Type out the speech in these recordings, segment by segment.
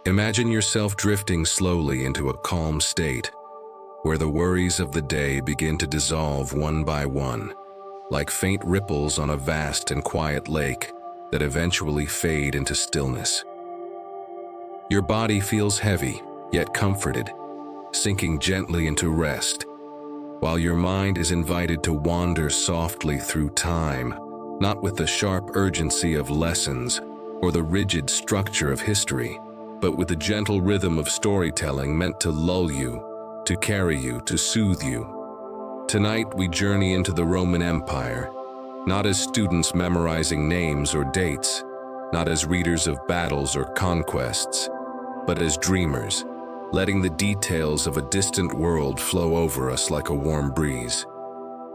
Imagine yourself drifting slowly into a calm state, where the worries of the day begin to dissolve one by one, like faint ripples on a vast and quiet lake that eventually fade into stillness. Your body feels heavy, yet comforted, sinking gently into rest, while your mind is invited to wander softly through time, not with the sharp urgency of lessons or the rigid structure of history, but with the gentle rhythm of storytelling meant to lull you, to carry you, to soothe you. Tonight we journey into the Roman Empire, not as students memorizing names or dates, not as readers of battles or conquests, but as dreamers, letting the details of a distant world flow over us like a warm breeze.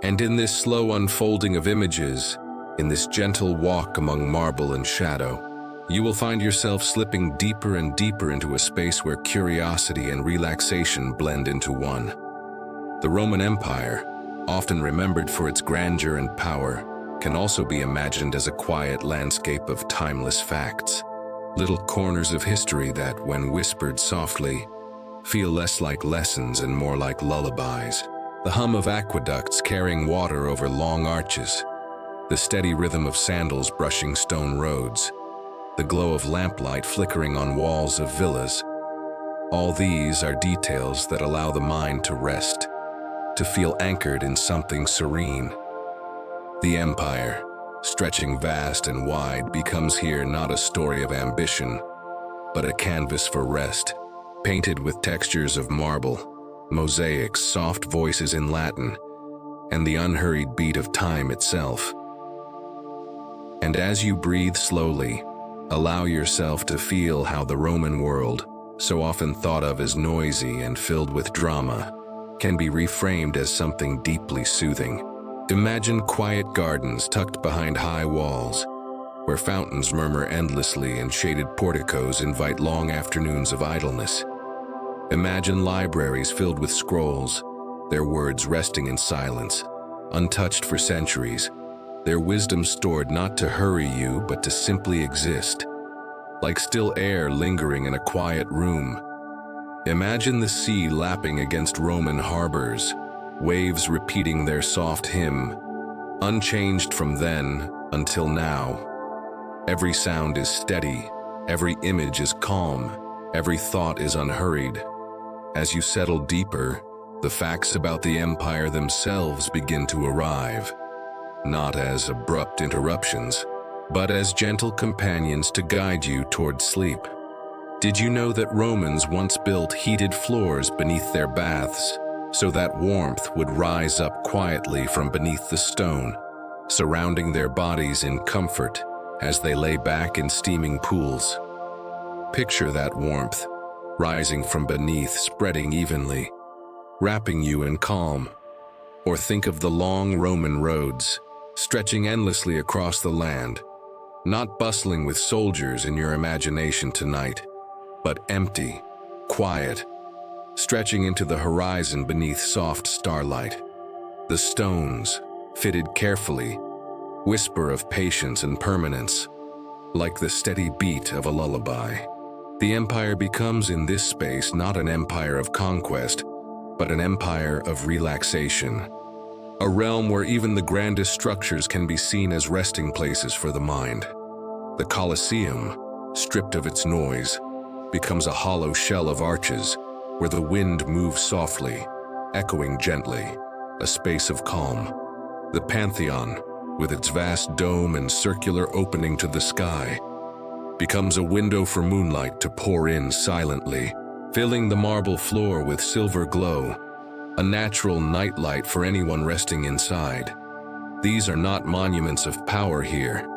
And in this slow unfolding of images, in this gentle walk among marble and shadow, you will find yourself slipping deeper and deeper into a space where curiosity and relaxation blend into one. The Roman Empire, often remembered for its grandeur and power, can also be imagined as a quiet landscape of timeless facts, little corners of history that, when whispered softly, feel less like lessons and more like lullabies. The hum of aqueducts carrying water over long arches, the steady rhythm of sandals brushing stone roads, the glow of lamplight flickering on walls of villas. All these are details that allow the mind to rest, to feel anchored in something serene. The empire, stretching vast and wide, becomes here not a story of ambition, but a canvas for rest, painted with textures of marble, mosaics, soft voices in Latin, and the unhurried beat of time itself. And as you breathe slowly, allow yourself to feel how the Roman world, so often thought of as noisy and filled with drama, can be reframed as something deeply soothing. Imagine quiet gardens tucked behind high walls, where fountains murmur endlessly and shaded porticos invite long afternoons of idleness. Imagine libraries filled with scrolls, their words resting in silence, untouched for centuries, their wisdom stored not to hurry you but to simply exist, like still air lingering in a quiet room. Imagine the sea lapping against Roman harbors, waves repeating their soft hymn, unchanged from then until now. Every sound is steady, every image is calm, every thought is unhurried. As you settle deeper, the facts about the empire themselves begin to arrive, not as abrupt interruptions, but as gentle companions to guide you toward sleep. Did you know that Romans once built heated floors beneath their baths, so that warmth would rise up quietly from beneath the stone, surrounding their bodies in comfort as they lay back in steaming pools? Picture that warmth, rising from beneath, spreading evenly, wrapping you in calm. Or think of the long Roman roads, stretching endlessly across the land, not bustling with soldiers in your imagination tonight, but empty, quiet, stretching into the horizon beneath soft starlight. The stones, fitted carefully, whisper of patience and permanence, like the steady beat of a lullaby. The empire becomes in this space not an empire of conquest, but an empire of relaxation. A realm where even the grandest structures can be seen as resting places for the mind. The Colosseum, stripped of its noise, becomes a hollow shell of arches where the wind moves softly, echoing gently, a space of calm. The Pantheon, with its vast dome and circular opening to the sky, becomes a window for moonlight to pour in silently, filling the marble floor with silver glow, a natural nightlight for anyone resting inside. These are not monuments of power here,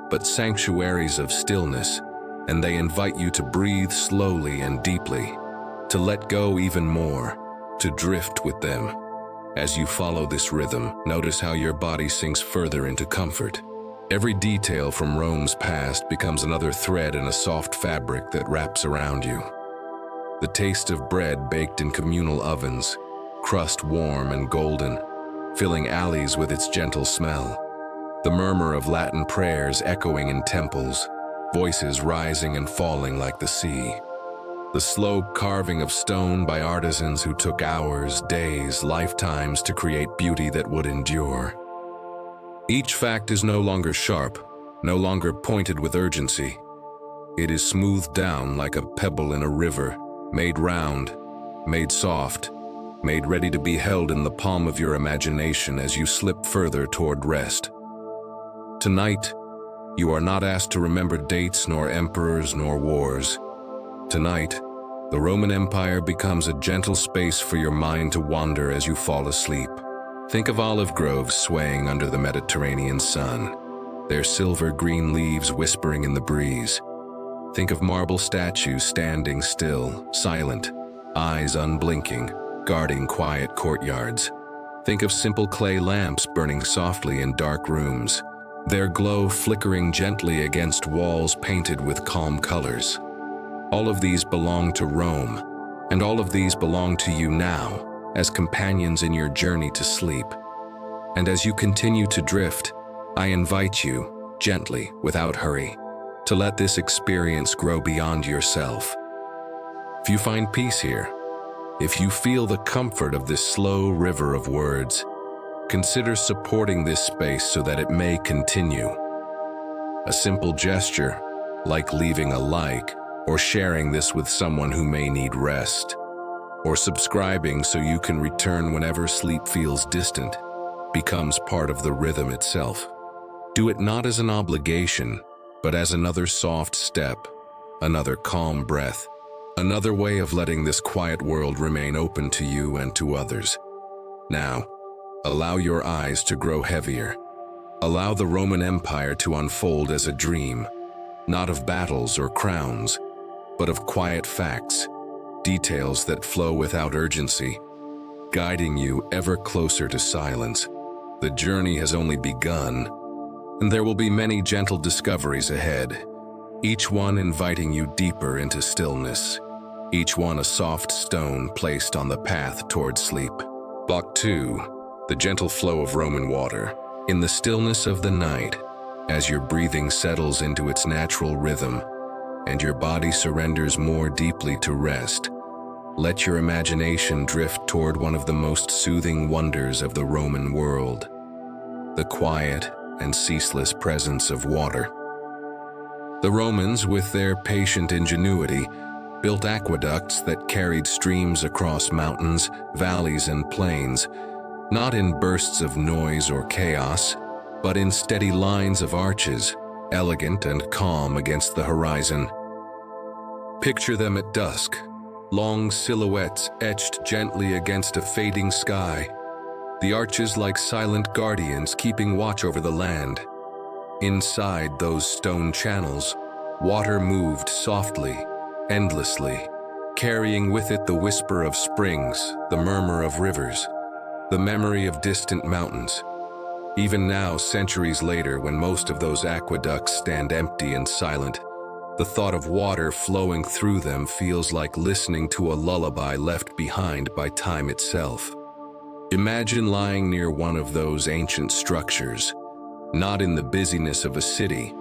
but sanctuaries of stillness, and they invite you to breathe slowly and deeply, to let go even more, to drift with them. As you follow this rhythm, notice how your body sinks further into comfort. Every detail from Rome's past becomes another thread in a soft fabric that wraps around you. The taste of bread baked in communal ovens, crust warm and golden, filling alleys with its gentle smell. The murmur of Latin prayers echoing in temples, voices rising and falling like the sea. The slow carving of stone by artisans who took hours, days, lifetimes to create beauty that would endure. Each fact is no longer sharp, no longer pointed with urgency. It is smoothed down like a pebble in a river, made round, made soft, made ready to be held in the palm of your imagination as you slip further toward rest. Tonight, you are not asked to remember dates nor emperors nor wars. Tonight, the Roman Empire becomes a gentle space for your mind to wander as you fall asleep. Think of olive groves swaying under the Mediterranean sun, their silver-green leaves whispering in the breeze. Think of marble statues standing still, silent, eyes unblinking, guarding quiet courtyards. Think of simple clay lamps burning softly in dark rooms, their glow flickering gently against walls painted with calm colors. All of these belong to Rome, and all of these belong to you now, as companions in your journey to sleep. And as you continue to drift, I invite you, gently, without hurry, to let this experience grow beyond yourself. If you find peace here, if you feel the comfort of this slow river of words, consider supporting this space so that it may continue. A simple gesture, like leaving a like, or sharing this with someone who may need rest, or subscribing so you can return whenever sleep feels distant, becomes part of the rhythm itself. Do it not as an obligation, but as another soft step, another calm breath, another way of letting this quiet world remain open to you and to others. Now, allow your eyes to grow heavier. Allow the Roman Empire to unfold as a dream, not of battles or crowns, but of quiet facts, details that flow without urgency, guiding you ever closer to silence. The journey has only begun, and there will be many gentle discoveries ahead, each one inviting you deeper into stillness, each one a soft stone placed on the path toward sleep. Block 2, the gentle flow of Roman water. In the stillness of the night, as your breathing settles into its natural rhythm, and your body surrenders more deeply to rest, let your imagination drift toward one of the most soothing wonders of the Roman world, the quiet and ceaseless presence of water. The Romans, with their patient ingenuity, built aqueducts that carried streams across mountains, valleys, and plains, not in bursts of noise or chaos, but in steady lines of arches, elegant and calm against the horizon. Picture them at dusk, long silhouettes etched gently against a fading sky, the arches like silent guardians keeping watch over the land. Inside those stone channels, water moved softly, endlessly, carrying with it the whisper of springs, the murmur of rivers, the memory of distant mountains. Even now, centuries later, when most of those aqueducts stand empty and silent, the thought of water flowing through them feels like listening to a lullaby left behind by time itself. Imagine lying near one of those ancient structures, not in the busyness of a city,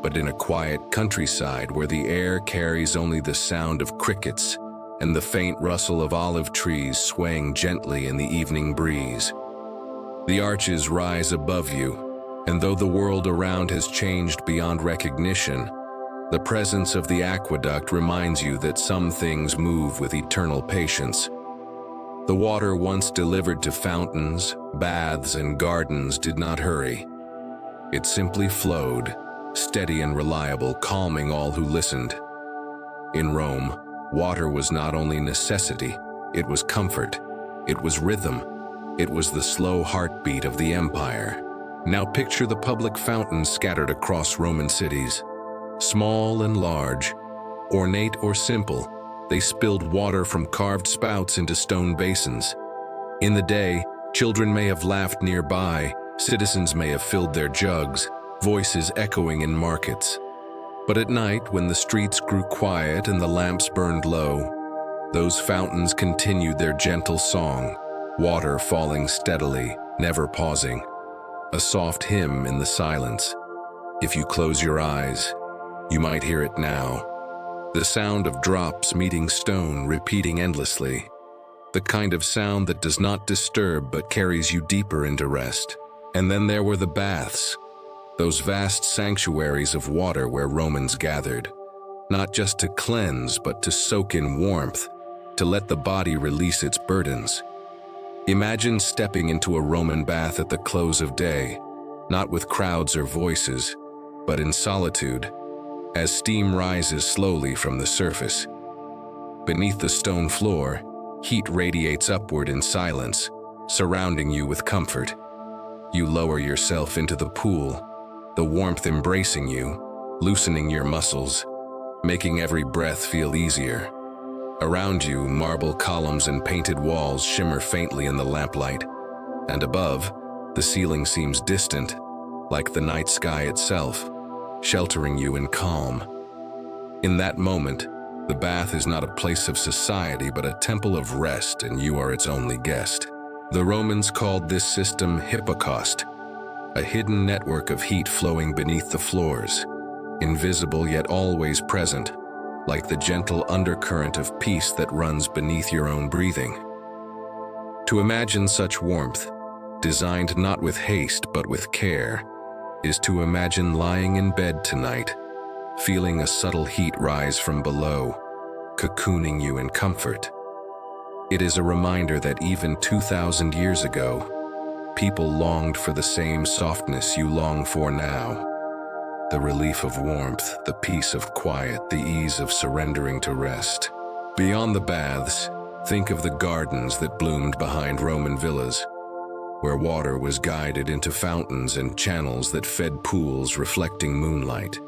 but in a quiet countryside where the air carries only the sound of crickets and the faint rustle of olive trees swaying gently in the evening breeze. The arches rise above you, and though the world around has changed beyond recognition, the presence of the aqueduct reminds you that some things move with eternal patience. The water once delivered to fountains, baths, and gardens did not hurry. It simply flowed, steady and reliable, calming all who listened. In Rome, water was not only necessity, it was comfort, it was rhythm, it was the slow heartbeat of the empire. Now picture the public fountains scattered across Roman cities. Small and large, ornate or simple, they spilled water from carved spouts into stone basins. In the day, children may have laughed nearby, citizens may have filled their jugs, voices echoing in markets. But at night, when the streets grew quiet and the lamps burned low, those fountains continued their gentle song, water falling steadily, never pausing. A soft hymn in the silence. If you close your eyes, you might hear it now. The sound of drops meeting stone repeating endlessly. The kind of sound that does not disturb but carries you deeper into rest. And then there were the baths, those vast sanctuaries of water where Romans gathered, not just to cleanse but to soak in warmth, to let the body release its burdens. Imagine stepping into a Roman bath at the close of day, not with crowds or voices, but in solitude, as steam rises slowly from the surface. Beneath the stone floor, heat radiates upward in silence, surrounding you with comfort. You lower yourself into the pool, the warmth embracing you, loosening your muscles, making every breath feel easier. Around you, marble columns and painted walls shimmer faintly in the lamplight, and above, the ceiling seems distant, like the night sky itself, sheltering you in calm. In that moment, the bath is not a place of society but a temple of rest, and you are its only guest. The Romans called this system hypocaust, a hidden network of heat flowing beneath the floors, invisible yet always present, like the gentle undercurrent of peace that runs beneath your own breathing. To imagine such warmth, designed not with haste but with care, is to imagine lying in bed tonight, feeling a subtle heat rise from below, cocooning you in comfort. It is a reminder that even 2,000 years ago, people longed for the same softness you long for now. The relief of warmth, the peace of quiet, the ease of surrendering to rest. Beyond the baths, think of the gardens that bloomed behind Roman villas, where water was guided into fountains and channels that fed pools reflecting moonlight.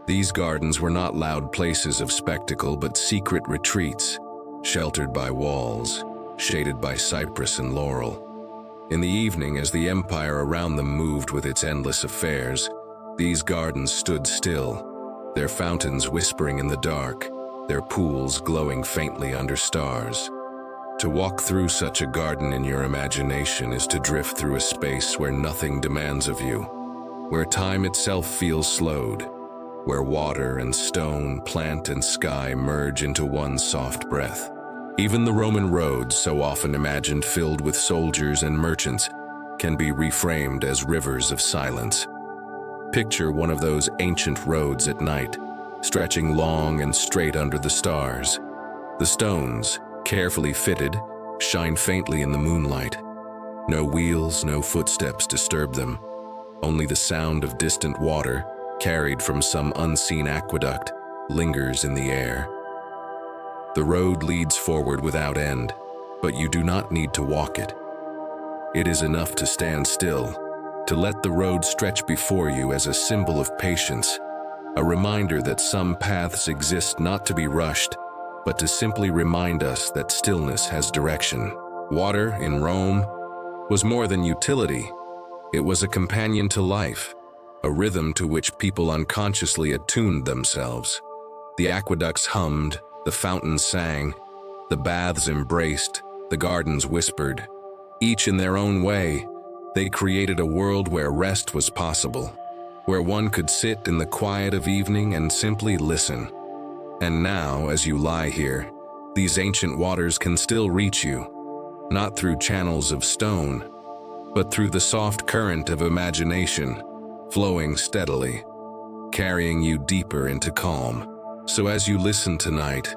These gardens were not loud places of spectacle but secret retreats, sheltered by walls, shaded by cypress and laurel. In the evening, as the empire around them moved with its endless affairs, these gardens stood still, their fountains whispering in the dark, their pools glowing faintly under stars. To walk through such a garden in your imagination is to drift through a space where nothing demands of you, where time itself feels slowed, where water and stone, plant and sky merge into one soft breath. Even the Roman roads, so often imagined filled with soldiers and merchants, can be reframed as rivers of silence. Picture one of those ancient roads at night, stretching long and straight under the stars. The stones, carefully fitted, shine faintly in the moonlight. No wheels, no footsteps disturb them, only the sound of distant water, carried from some unseen aqueduct, lingers in the air. The road leads forward without end, but you do not need to walk it. It is enough to stand still, to let the road stretch before you as a symbol of patience, a reminder that some paths exist not to be rushed, but to simply remind us that stillness has direction. Water, in Rome, was more than utility. It was a companion to life, a rhythm to which people unconsciously attuned themselves. The aqueducts hummed, the fountains sang, the baths embraced, the gardens whispered. Each in their own way, they created a world where rest was possible, where one could sit in the quiet of evening and simply listen. And now, as you lie here, these ancient waters can still reach you, not through channels of stone, but through the soft current of imagination, flowing steadily, carrying you deeper into calm. So as you listen tonight,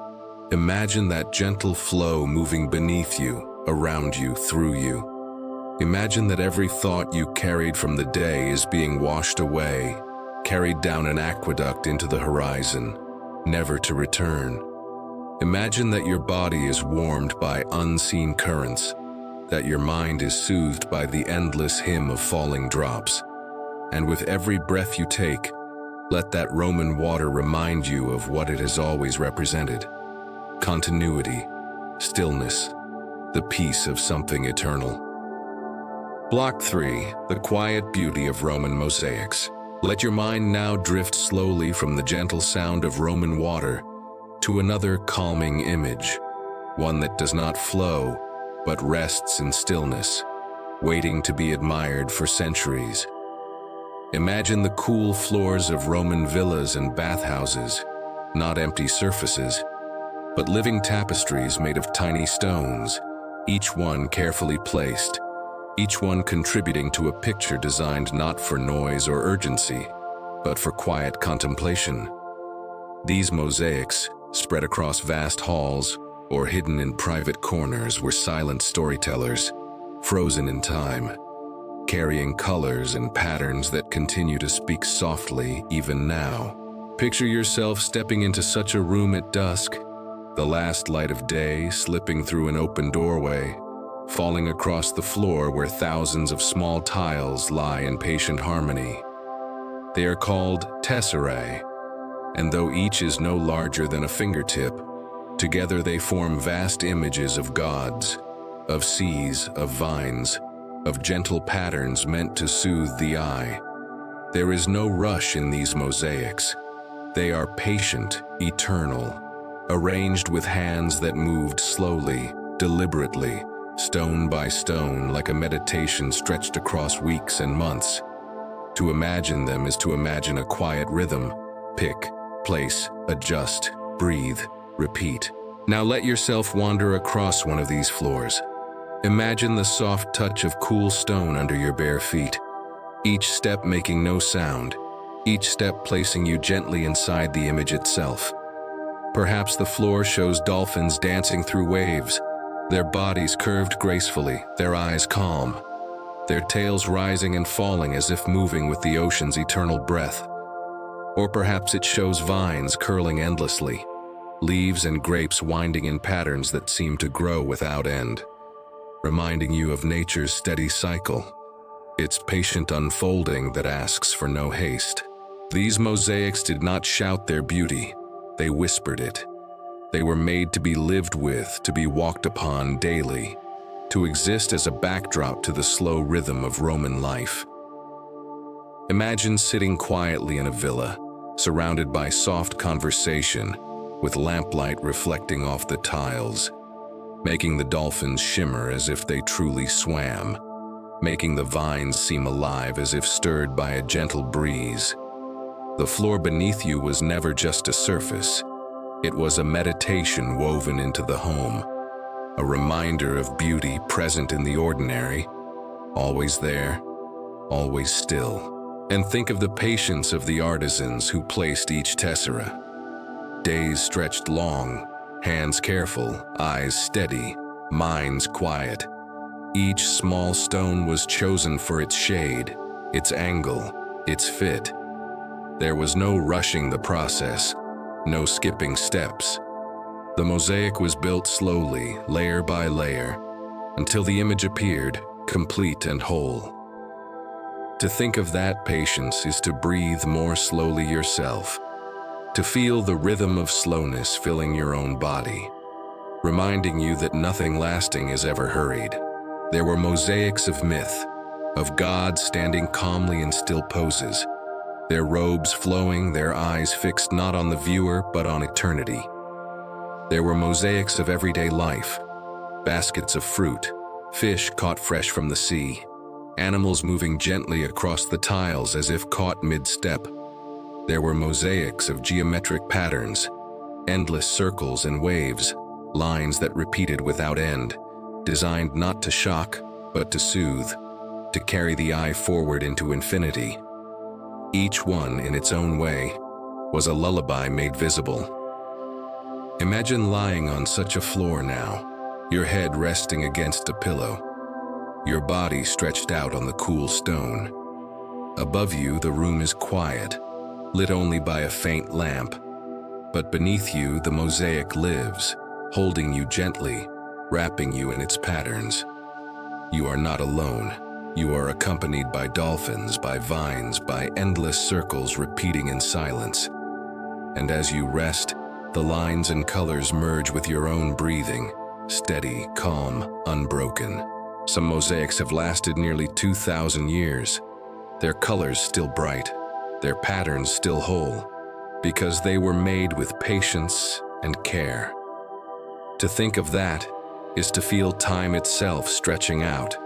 imagine that gentle flow moving beneath you, around you, through you. Imagine that every thought you carried from the day is being washed away, carried down an aqueduct into the horizon, never to return. Imagine that your body is warmed by unseen currents, that your mind is soothed by the endless hymn of falling drops. And with every breath you take, let that Roman water remind you of what it has always represented: continuity, stillness, the peace of something eternal. Block 3. The quiet beauty of Roman mosaics. Let your mind now drift slowly from the gentle sound of Roman water to another calming image, one that does not flow, but rests in stillness, waiting to be admired for centuries. Imagine the cool floors of Roman villas and bathhouses, not empty surfaces, but living tapestries made of tiny stones, each one carefully placed, each one contributing to a picture designed not for noise or urgency, but for quiet contemplation. These mosaics, spread across vast halls or hidden in private corners, were silent storytellers, frozen in time, carrying colors and patterns that continue to speak softly even now. Picture yourself stepping into such a room at dusk, the last light of day slipping through an open doorway, falling across the floor where thousands of small tiles lie in patient harmony. They are called tesserae, and though each is no larger than a fingertip, together they form vast images of gods, of seas, of vines, of gentle patterns meant to soothe the eye. There is no rush in these mosaics. They are patient, eternal, arranged with hands that moved slowly, deliberately, stone by stone, like a meditation stretched across weeks and months. To imagine them is to imagine a quiet rhythm. Pick, place, adjust, breathe, repeat. Now let yourself wander across one of these floors. Imagine the soft touch of cool stone under your bare feet, each step making no sound, each step placing you gently inside the image itself. Perhaps the floor shows dolphins dancing through waves, their bodies curved gracefully, their eyes calm, their tails rising and falling as if moving with the ocean's eternal breath. Or perhaps it shows vines curling endlessly, leaves and grapes winding in patterns that seem to grow without end, reminding you of nature's steady cycle, its patient unfolding that asks for no haste. These mosaics did not shout their beauty, they whispered it. They were made to be lived with, to be walked upon daily, to exist as a backdrop to the slow rhythm of Roman life. Imagine sitting quietly in a villa, surrounded by soft conversation, with lamplight reflecting off the tiles, making the dolphins shimmer as if they truly swam, making the vines seem alive as if stirred by a gentle breeze. The floor beneath you was never just a surface. It was a meditation woven into the home, a reminder of beauty present in the ordinary, always there, always still. And think of the patience of the artisans who placed each tessera. Days stretched long, hands careful, eyes steady, minds quiet. Each small stone was chosen for its shade, its angle, its fit. There was no rushing the process, no skipping steps. The mosaic was built slowly, layer by layer, until the image appeared, complete and whole. To think of that patience is to breathe more slowly yourself, to feel the rhythm of slowness filling your own body, reminding you that nothing lasting is ever hurried. There were mosaics of myth, of gods standing calmly in still poses, their robes flowing, their eyes fixed not on the viewer but on eternity. There were mosaics of everyday life, baskets of fruit, fish caught fresh from the sea, animals moving gently across the tiles as if caught mid-step. There were mosaics of geometric patterns, endless circles and waves, lines that repeated without end, designed not to shock, but to soothe, to carry the eye forward into infinity. Each one, in its own way, was a lullaby made visible. Imagine lying on such a floor now, your head resting against a pillow, your body stretched out on the cool stone. Above you, the room is quiet, lit only by a faint lamp, but beneath you, the mosaic lives, holding you gently, wrapping you in its patterns. You are not alone. You are accompanied by dolphins, by vines, by endless circles repeating in silence. And as you rest, the lines and colors merge with your own breathing, steady, calm, unbroken. Some mosaics have lasted nearly 2,000 years, their colors still bright, their patterns still whole, because they were made with patience and care. To think of that is to feel time itself stretching out,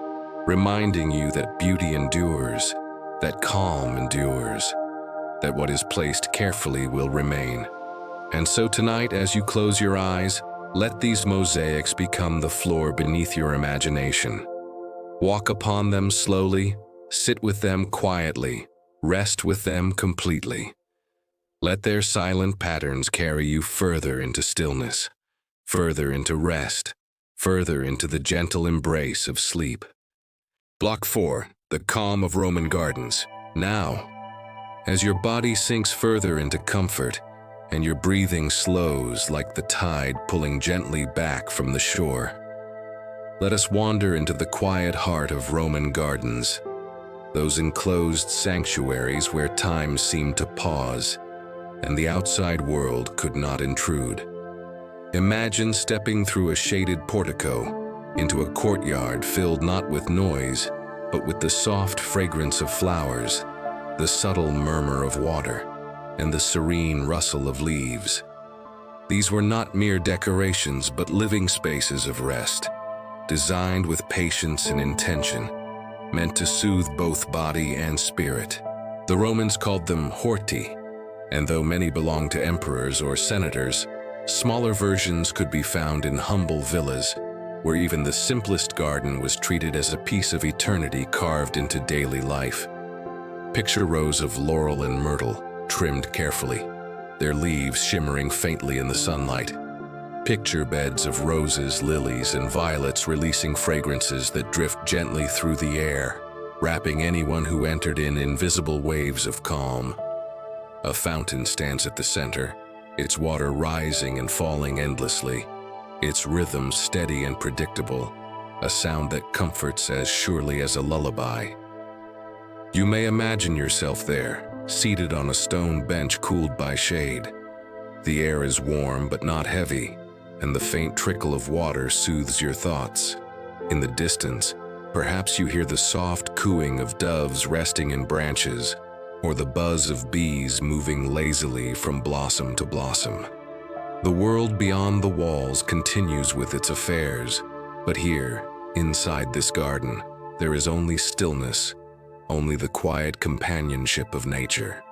reminding you that beauty endures, that calm endures, that what is placed carefully will remain. And so tonight, as you close your eyes, let these mosaics become the floor beneath your imagination. Walk upon them slowly, sit with them quietly, rest with them completely. Let their silent patterns carry you further into stillness, further into rest, further into the gentle embrace of sleep. Block 4, the calm of Roman gardens. Now, as your body sinks further into comfort and your breathing slows like the tide pulling gently back from the shore, let us wander into the quiet heart of Roman gardens, those enclosed sanctuaries where time seemed to pause and the outside world could not intrude. Imagine stepping through a shaded portico into a courtyard filled not with noise, but with the soft fragrance of flowers, the subtle murmur of water, and the serene rustle of leaves. These were not mere decorations, but living spaces of rest, designed with patience and intention, meant to soothe both body and spirit. The Romans called them horti, and though many belonged to emperors or senators, smaller versions could be found in humble villas, where even the simplest garden was treated as a piece of eternity carved into daily life. Picture rows of laurel and myrtle, trimmed carefully, their leaves shimmering faintly in the sunlight. Picture beds of roses, lilies, and violets releasing fragrances that drift gently through the air, wrapping anyone who entered in invisible waves of calm. A fountain stands at the center, its water rising and falling endlessly, its rhythm steady and predictable, a sound that comforts as surely as a lullaby. You may imagine yourself there, seated on a stone bench cooled by shade. The air is warm but not heavy, and the faint trickle of water soothes your thoughts. In the distance, perhaps you hear the soft cooing of doves resting in branches, or the buzz of bees moving lazily from blossom to blossom. The world beyond the walls continues with its affairs, but here, inside this garden, there is only stillness, only the quiet companionship of nature.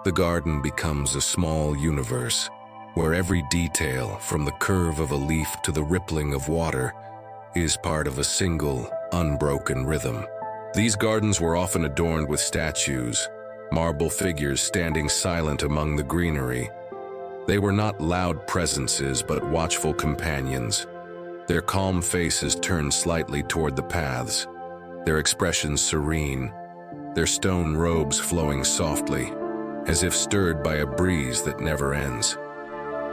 The garden becomes a small universe, where every detail, from the curve of a leaf to the rippling of water, is part of a single, unbroken rhythm. These gardens were often adorned with statues, marble figures standing silent among the greenery. They were not loud presences, but watchful companions, their calm faces turned slightly toward the paths, their expressions serene, their stone robes flowing softly, as if stirred by a breeze that never ends.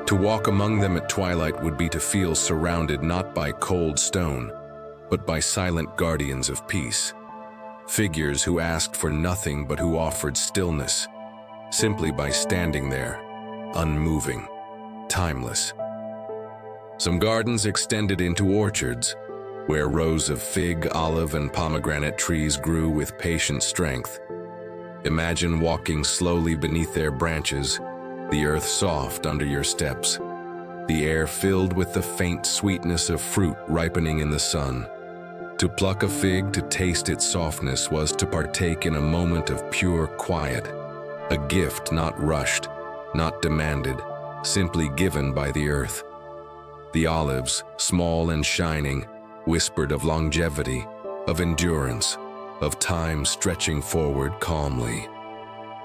To walk among them at twilight would be to feel surrounded not by cold stone, but by silent guardians of peace. Figures who asked for nothing but who offered stillness, simply by standing there, unmoving, timeless. Some gardens extended into orchards, where rows of fig, olive, and pomegranate trees grew with patient strength. Imagine walking slowly beneath their branches, the earth soft under your steps, the air filled with the faint sweetness of fruit ripening in the sun. To pluck a fig, to taste its softness, was to partake in a moment of pure quiet, a gift not rushed, not demanded, simply given by the earth. The olives, small and shining, whispered of longevity, of endurance, of time stretching forward calmly.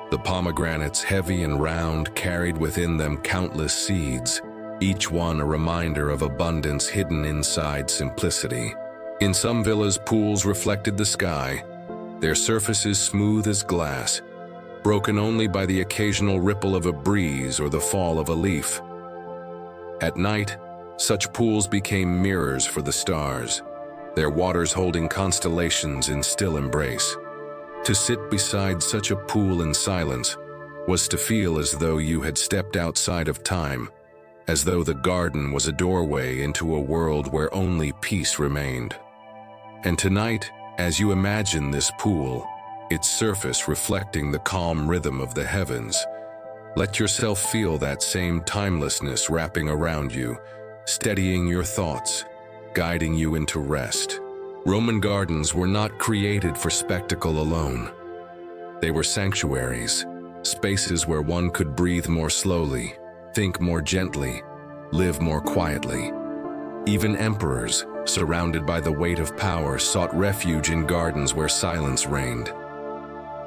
The pomegranates, heavy and round, carried within them countless seeds, each one a reminder of abundance hidden inside simplicity. In some villas, pools reflected the sky, their surfaces smooth as glass, broken only by the occasional ripple of a breeze or the fall of a leaf. At night, such pools became mirrors for the stars, their waters holding constellations in still embrace. To sit beside such a pool in silence was to feel as though you had stepped outside of time, as though the garden was a doorway into a world where only peace remained. And tonight, as you imagine this pool, its surface reflecting the calm rhythm of the heavens, let yourself feel that same timelessness wrapping around you, steadying your thoughts, guiding you into rest. Roman gardens were not created for spectacle alone. They were sanctuaries, spaces where one could breathe more slowly, think more gently, live more quietly. Even emperors, surrounded by the weight of power, sought refuge in gardens where silence reigned.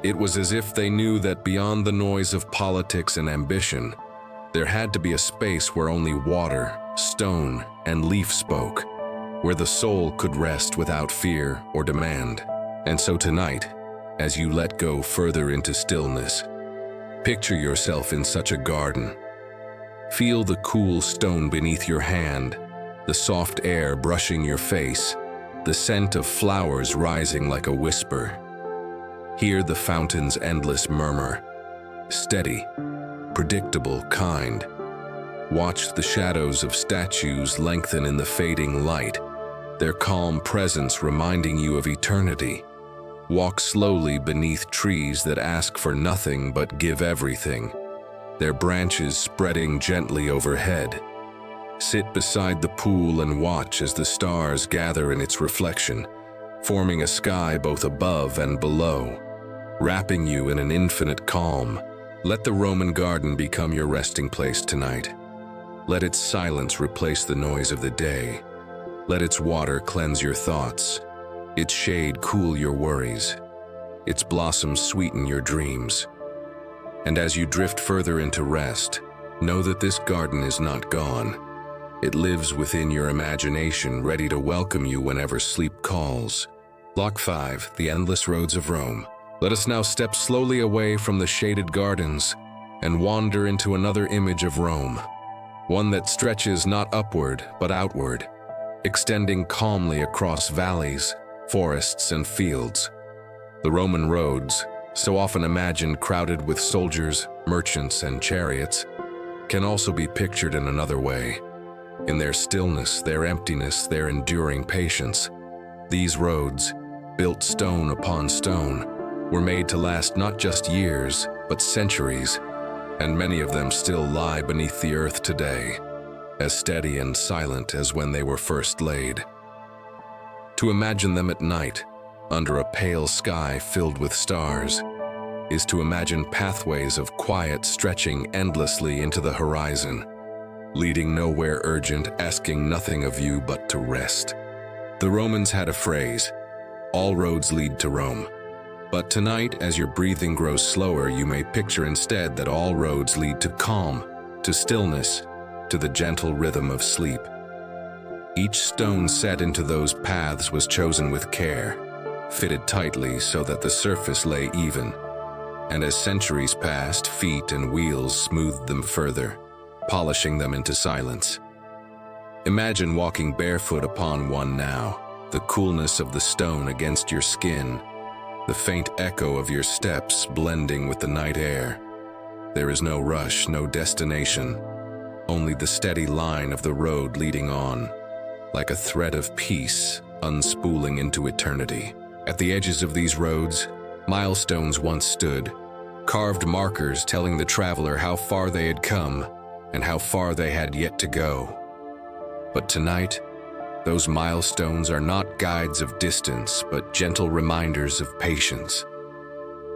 It was as if they knew that beyond the noise of politics and ambition, there had to be a space where only water, stone, and leaf spoke, where the soul could rest without fear or demand. And so tonight, as you let go further into stillness, picture yourself in such a garden. Feel the cool stone beneath your hand, the soft air brushing your face, the scent of flowers rising like a whisper. Hear the fountain's endless murmur, steady, predictable, kind. Watch the shadows of statues lengthen in the fading light, their calm presence reminding you of eternity. Walk slowly beneath trees that ask for nothing but give everything, their branches spreading gently overhead. Sit beside the pool and watch as the stars gather in its reflection, forming a sky both above and below, wrapping you in an infinite calm. Let the Roman garden become your resting place tonight. Let its silence replace the noise of the day. Let its water cleanse your thoughts, its shade cool your worries, its blossoms sweeten your dreams. And as you drift further into rest, know that this garden is not gone. It lives within your imagination, ready to welcome you whenever sleep calls. Block 5, the endless roads of Rome. Let us now step slowly away from the shaded gardens and wander into another image of Rome, one that stretches not upward but outward, extending calmly across valleys, forests, and fields. The Roman roads, so often imagined crowded with soldiers, merchants, and chariots, can also be pictured in another way. In their stillness, their emptiness, their enduring patience, these roads, built stone upon stone, were made to last not just years, but centuries, and many of them still lie beneath the earth today, as steady and silent as when they were first laid. To imagine them at night, under a pale sky filled with stars, is to imagine pathways of quiet stretching endlessly into the horizon, leading nowhere urgent, asking nothing of you but to rest. The Romans had a phrase, "All roads lead to Rome." But tonight, as your breathing grows slower, you may picture instead that all roads lead to calm, to stillness, to the gentle rhythm of sleep. Each stone set into those paths was chosen with care, fitted tightly so that the surface lay even. And as centuries passed, feet and wheels smoothed them further, polishing them into silence. Imagine walking barefoot upon one now, the coolness of the stone against your skin, the faint echo of your steps blending with the night air. There is no rush, no destination, only the steady line of the road leading on, like a thread of peace unspooling into eternity. At the edges of these roads, milestones once stood, carved markers telling the traveler how far they had come and how far they had yet to go. But tonight, those milestones are not guides of distance, but gentle reminders of patience.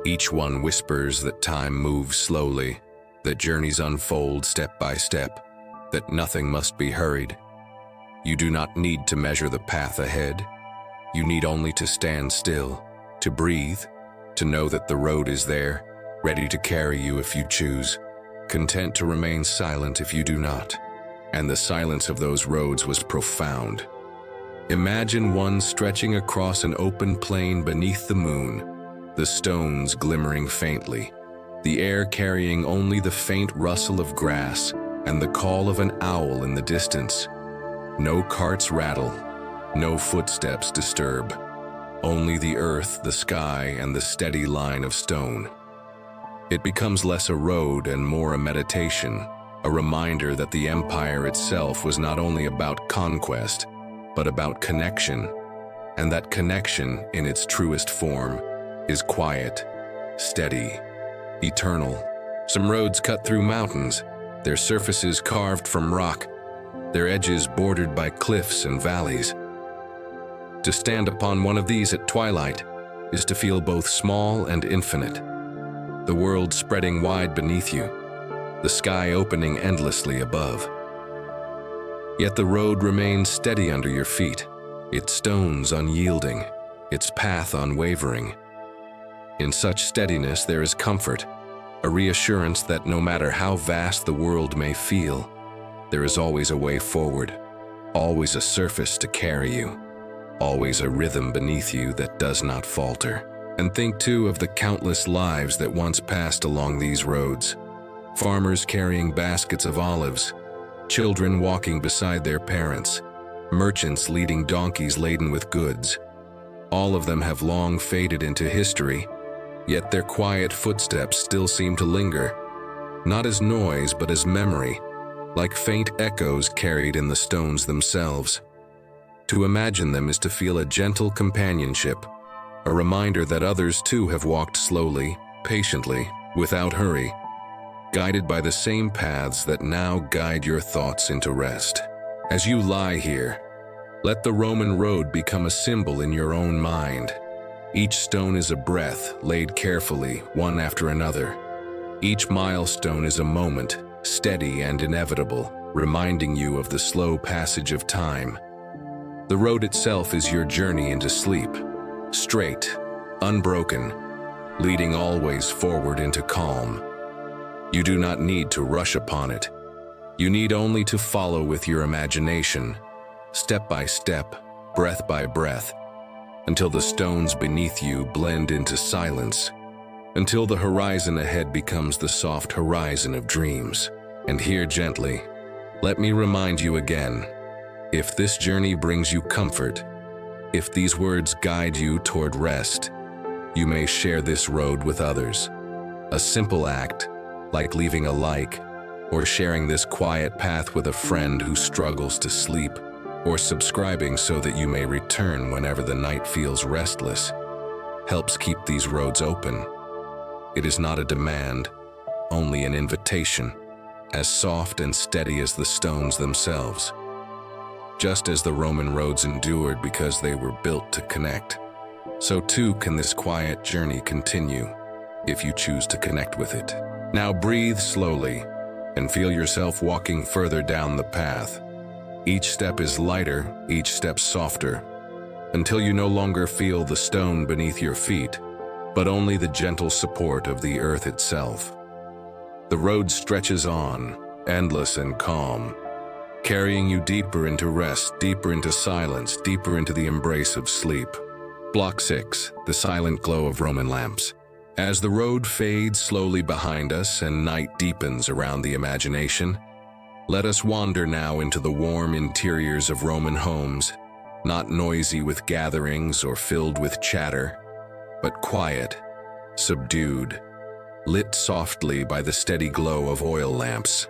Each one whispers that time moves slowly, that journeys unfold step by step, that nothing must be hurried. You do not need to measure the path ahead. You need only to stand still, to breathe, to know that the road is there, ready to carry you if you choose, content to remain silent if you do not. And the silence of those roads was profound. Imagine one stretching across an open plain beneath the moon, the stones glimmering faintly, the air carrying only the faint rustle of grass and the call of an owl in the distance. No carts rattle, no footsteps disturb, only the earth, the sky, and the steady line of stone. It becomes less a road and more a meditation, a reminder that the empire itself was not only about conquest, but about connection, and that connection, in its truest form, is quiet, steady, eternal. Some roads cut through mountains, their surfaces carved from rock, their edges bordered by cliffs and valleys. To stand upon one of these at twilight is to feel both small and infinite, the world spreading wide beneath you, the sky opening endlessly above. Yet the road remains steady under your feet, its stones unyielding, its path unwavering. In such steadiness there is comfort, a reassurance that no matter how vast the world may feel, there is always a way forward, always a surface to carry you, always a rhythm beneath you that does not falter. And think too of the countless lives that once passed along these roads. Farmers carrying baskets of olives, children walking beside their parents, merchants leading donkeys laden with goods. All of them have long faded into history, yet their quiet footsteps still seem to linger, not as noise but as memory, like faint echoes carried in the stones themselves. To imagine them is to feel a gentle companionship, a reminder that others too have walked slowly, patiently, without hurry, guided by the same paths that now guide your thoughts into rest. As you lie here, let the Roman road become a symbol in your own mind. Each stone is a breath laid carefully, one after another. Each milestone is a moment, steady and inevitable, reminding you of the slow passage of time. The road itself is your journey into sleep, straight, unbroken, leading always forward into calm. You do not need to rush upon it. You need only to follow with your imagination, step by step, breath by breath, until the stones beneath you blend into silence, until the horizon ahead becomes the soft horizon of dreams. And here gently, let me remind you again, if this journey brings you comfort, if these words guide you toward rest, you may share this road with others. A simple act, like leaving a like, or sharing this quiet path with a friend who struggles to sleep, or subscribing so that you may return whenever the night feels restless, helps keep these roads open. It is not a demand, only an invitation, as soft and steady as the stones themselves. Just as the Roman roads endured because they were built to connect, so too can this quiet journey continue if you choose to connect with it. Now breathe slowly and feel yourself walking further down the path. Each step is lighter, each step softer, until you no longer feel the stone beneath your feet, but only the gentle support of the earth itself. The road stretches on, endless and calm, carrying you deeper into rest, deeper into silence, deeper into the embrace of sleep. Block 6, the silent glow of Roman lamps. As the road fades slowly behind us and night deepens around the imagination, let us wander now into the warm interiors of Roman homes, not noisy with gatherings or filled with chatter, but quiet, subdued, lit softly by the steady glow of oil lamps.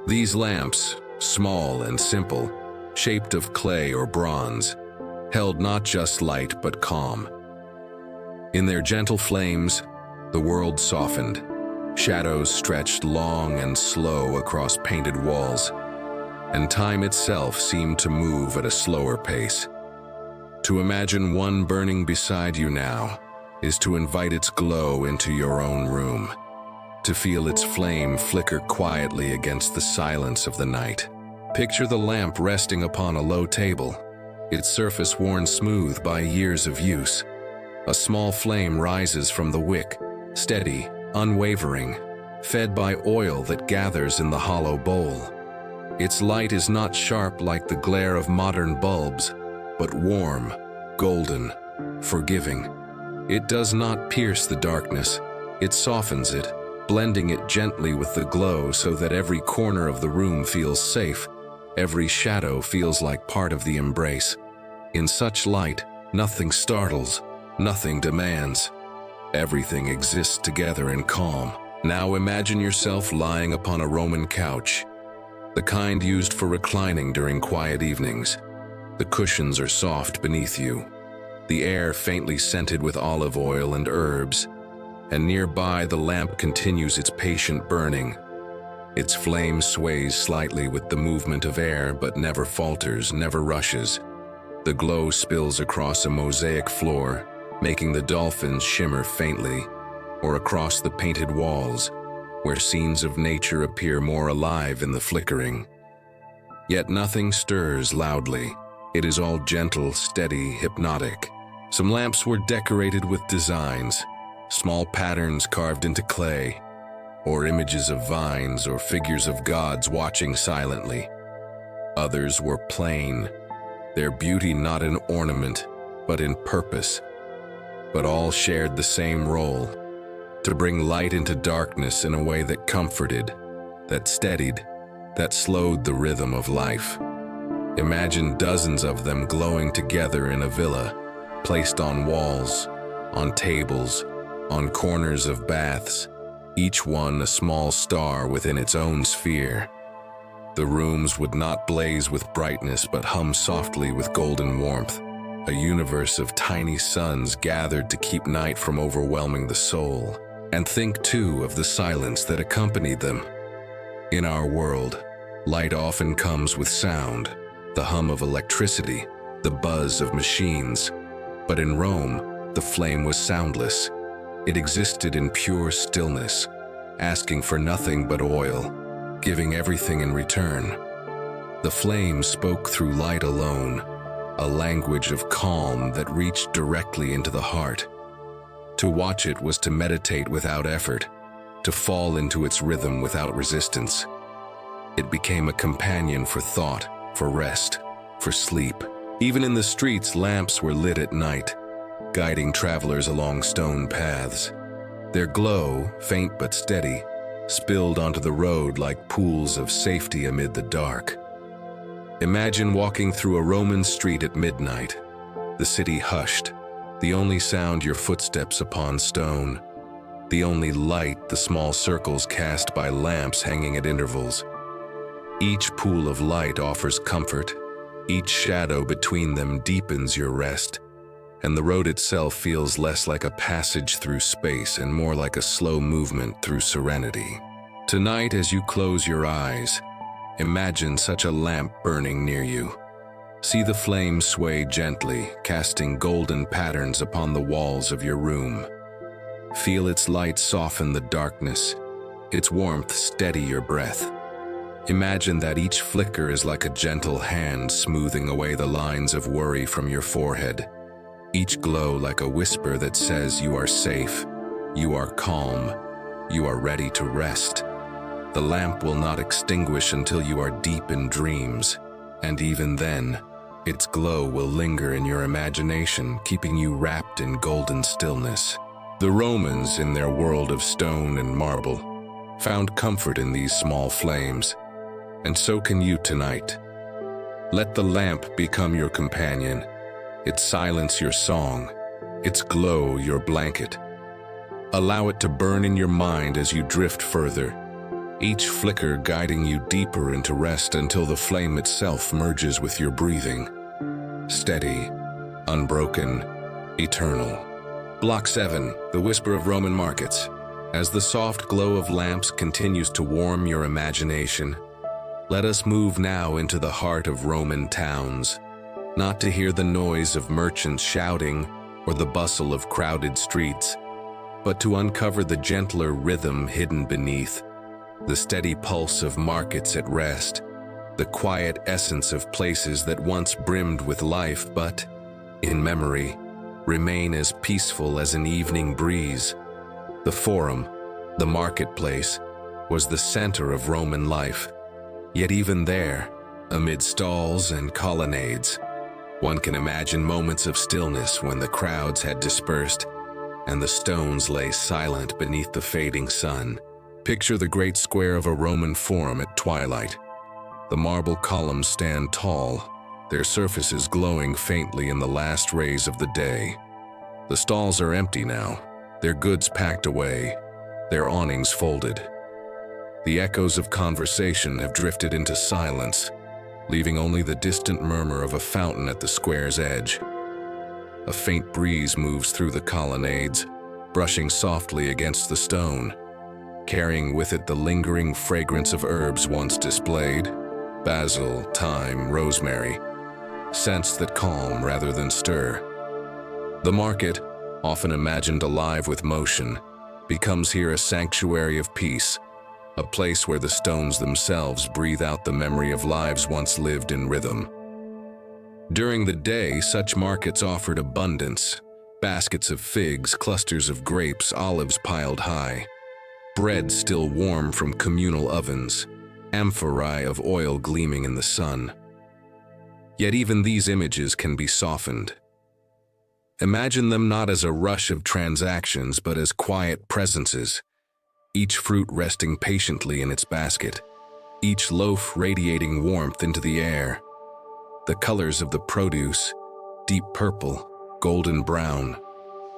These lamps, small and simple, shaped of clay or bronze, held not just light but calm. In their gentle flames, the world softened. Shadows stretched long and slow across painted walls, and time itself seemed to move at a slower pace. To imagine one burning beside you now is to invite its glow into your own room, to feel its flame flicker quietly against the silence of the night. Picture the lamp resting upon a low table, its surface worn smooth by years of use. A small flame rises from the wick, steady, unwavering, fed by oil that gathers in the hollow bowl. Its light is not sharp like the glare of modern bulbs, but warm, golden, forgiving. It does not pierce the darkness, it softens it, blending it gently with the glow so that every corner of the room feels safe, every shadow feels like part of the embrace. In such light, nothing startles, nothing demands. Everything exists together in calm. Now imagine yourself lying upon a Roman couch, the kind used for reclining during quiet evenings. The cushions are soft beneath you, the air faintly scented with olive oil and herbs, and nearby the lamp continues its patient burning. Its flame sways slightly with the movement of air but never falters, never rushes. The glow spills across a mosaic floor, making the dolphins shimmer faintly, or across the painted walls, where scenes of nature appear more alive in the flickering. Yet nothing stirs loudly. It is all gentle, steady, hypnotic. Some lamps were decorated with designs, small patterns carved into clay, or images of vines or figures of gods watching silently. Others were plain, their beauty not in ornament, but in purpose. But all shared the same role, to bring light into darkness in a way that comforted, that steadied, that slowed the rhythm of life. Imagine dozens of them glowing together in a villa, placed on walls, on tables, on corners of baths, each one a small star within its own sphere. The rooms would not blaze with brightness but hum softly with golden warmth, a universe of tiny suns gathered to keep night from overwhelming the soul. And think, too, of the silence that accompanied them. In our world, light often comes with sound, the hum of electricity, the buzz of machines. But in Rome, the flame was soundless. It existed in pure stillness, asking for nothing but oil, giving everything in return. The flame spoke through light alone, a language of calm that reached directly into the heart. To watch it was to meditate without effort, to fall into its rhythm without resistance. It became a companion for thought, for rest, for sleep. Even in the streets, lamps were lit at night, guiding travelers along stone paths. Their glow, faint but steady, spilled onto the road like pools of safety amid the dark. Imagine walking through a Roman street at midnight, the city hushed, the only sound your footsteps upon stone, the only light the small circles cast by lamps hanging at intervals. Each pool of light offers comfort, each shadow between them deepens your rest, and the road itself feels less like a passage through space and more like a slow movement through serenity. Tonight, as you close your eyes, imagine such a lamp burning near you. See the flame sway gently, casting golden patterns upon the walls of your room. Feel its light soften the darkness, its warmth steady your breath. Imagine that each flicker is like a gentle hand smoothing away the lines of worry from your forehead. Each glow like a whisper that says you are safe, you are calm, you are ready to rest. The lamp will not extinguish until you are deep in dreams, and even then, its glow will linger in your imagination, keeping you wrapped in golden stillness. The Romans, in their world of stone and marble, found comfort in these small flames, and so can you tonight. Let the lamp become your companion, its silence your song, its glow your blanket. Allow it to burn in your mind as you drift further, each flicker guiding you deeper into rest until the flame itself merges with your breathing. Steady, unbroken, eternal. Block 7, the whisper of Roman markets. As the soft glow of lamps continues to warm your imagination, let us move now into the heart of Roman towns, not to hear the noise of merchants shouting or the bustle of crowded streets, but to uncover the gentler rhythm hidden beneath, the steady pulse of markets at rest, the quiet essence of places that once brimmed with life but, in memory, remain as peaceful as an evening breeze. The forum, the marketplace, was the center of Roman life. Yet even there, amid stalls and colonnades, one can imagine moments of stillness when the crowds had dispersed and the stones lay silent beneath the fading sun. Picture the great square of a Roman forum at twilight. The marble columns stand tall, their surfaces glowing faintly in the last rays of the day. The stalls are empty now, their goods packed away, their awnings folded. The echoes of conversation have drifted into silence, leaving only the distant murmur of a fountain at the square's edge. A faint breeze moves through the colonnades, brushing softly against the stone, carrying with it the lingering fragrance of herbs once displayed: basil, thyme, rosemary, scents that calm rather than stir. The market, often imagined alive with motion, becomes here a sanctuary of peace, a place where the stones themselves breathe out the memory of lives once lived in rhythm. During the day, such markets offered abundance: baskets of figs, clusters of grapes, olives piled high, bread still warm from communal ovens, amphorae of oil gleaming in the sun. Yet even these images can be softened. Imagine them not as a rush of transactions, but as quiet presences, each fruit resting patiently in its basket, each loaf radiating warmth into the air. The colors of the produce, deep purple, golden brown,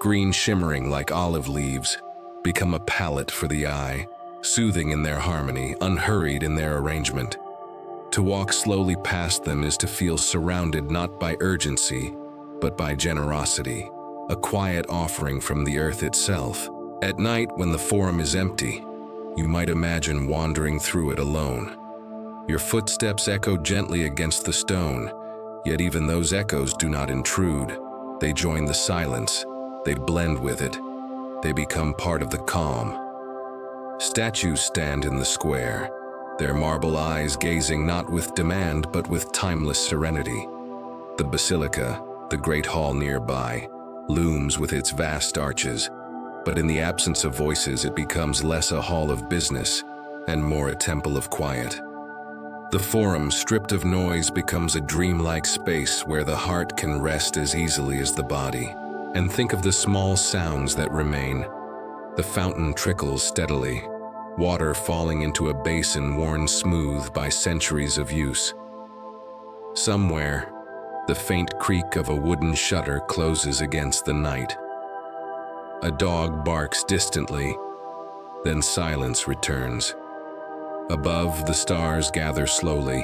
green shimmering like olive leaves, become a palette for the eye, soothing in their harmony, unhurried in their arrangement. To walk slowly past them is to feel surrounded not by urgency, but by generosity, a quiet offering from the earth itself. At night, when the forum is empty, you might imagine wandering through it alone. Your footsteps echo gently against the stone, yet even those echoes do not intrude. They join the silence, they blend with it, they become part of the calm. Statues stand in the square, their marble eyes gazing not with demand but with timeless serenity. The basilica, the great hall nearby, looms with its vast arches, but in the absence of voices it becomes less a hall of business and more a temple of quiet. The forum, stripped of noise, becomes a dreamlike space where the heart can rest as easily as the body. And think of the small sounds that remain. The fountain trickles steadily, water falling into a basin worn smooth by centuries of use. Somewhere, the faint creak of a wooden shutter closes against the night. A dog barks distantly, then silence returns. Above, the stars gather slowly,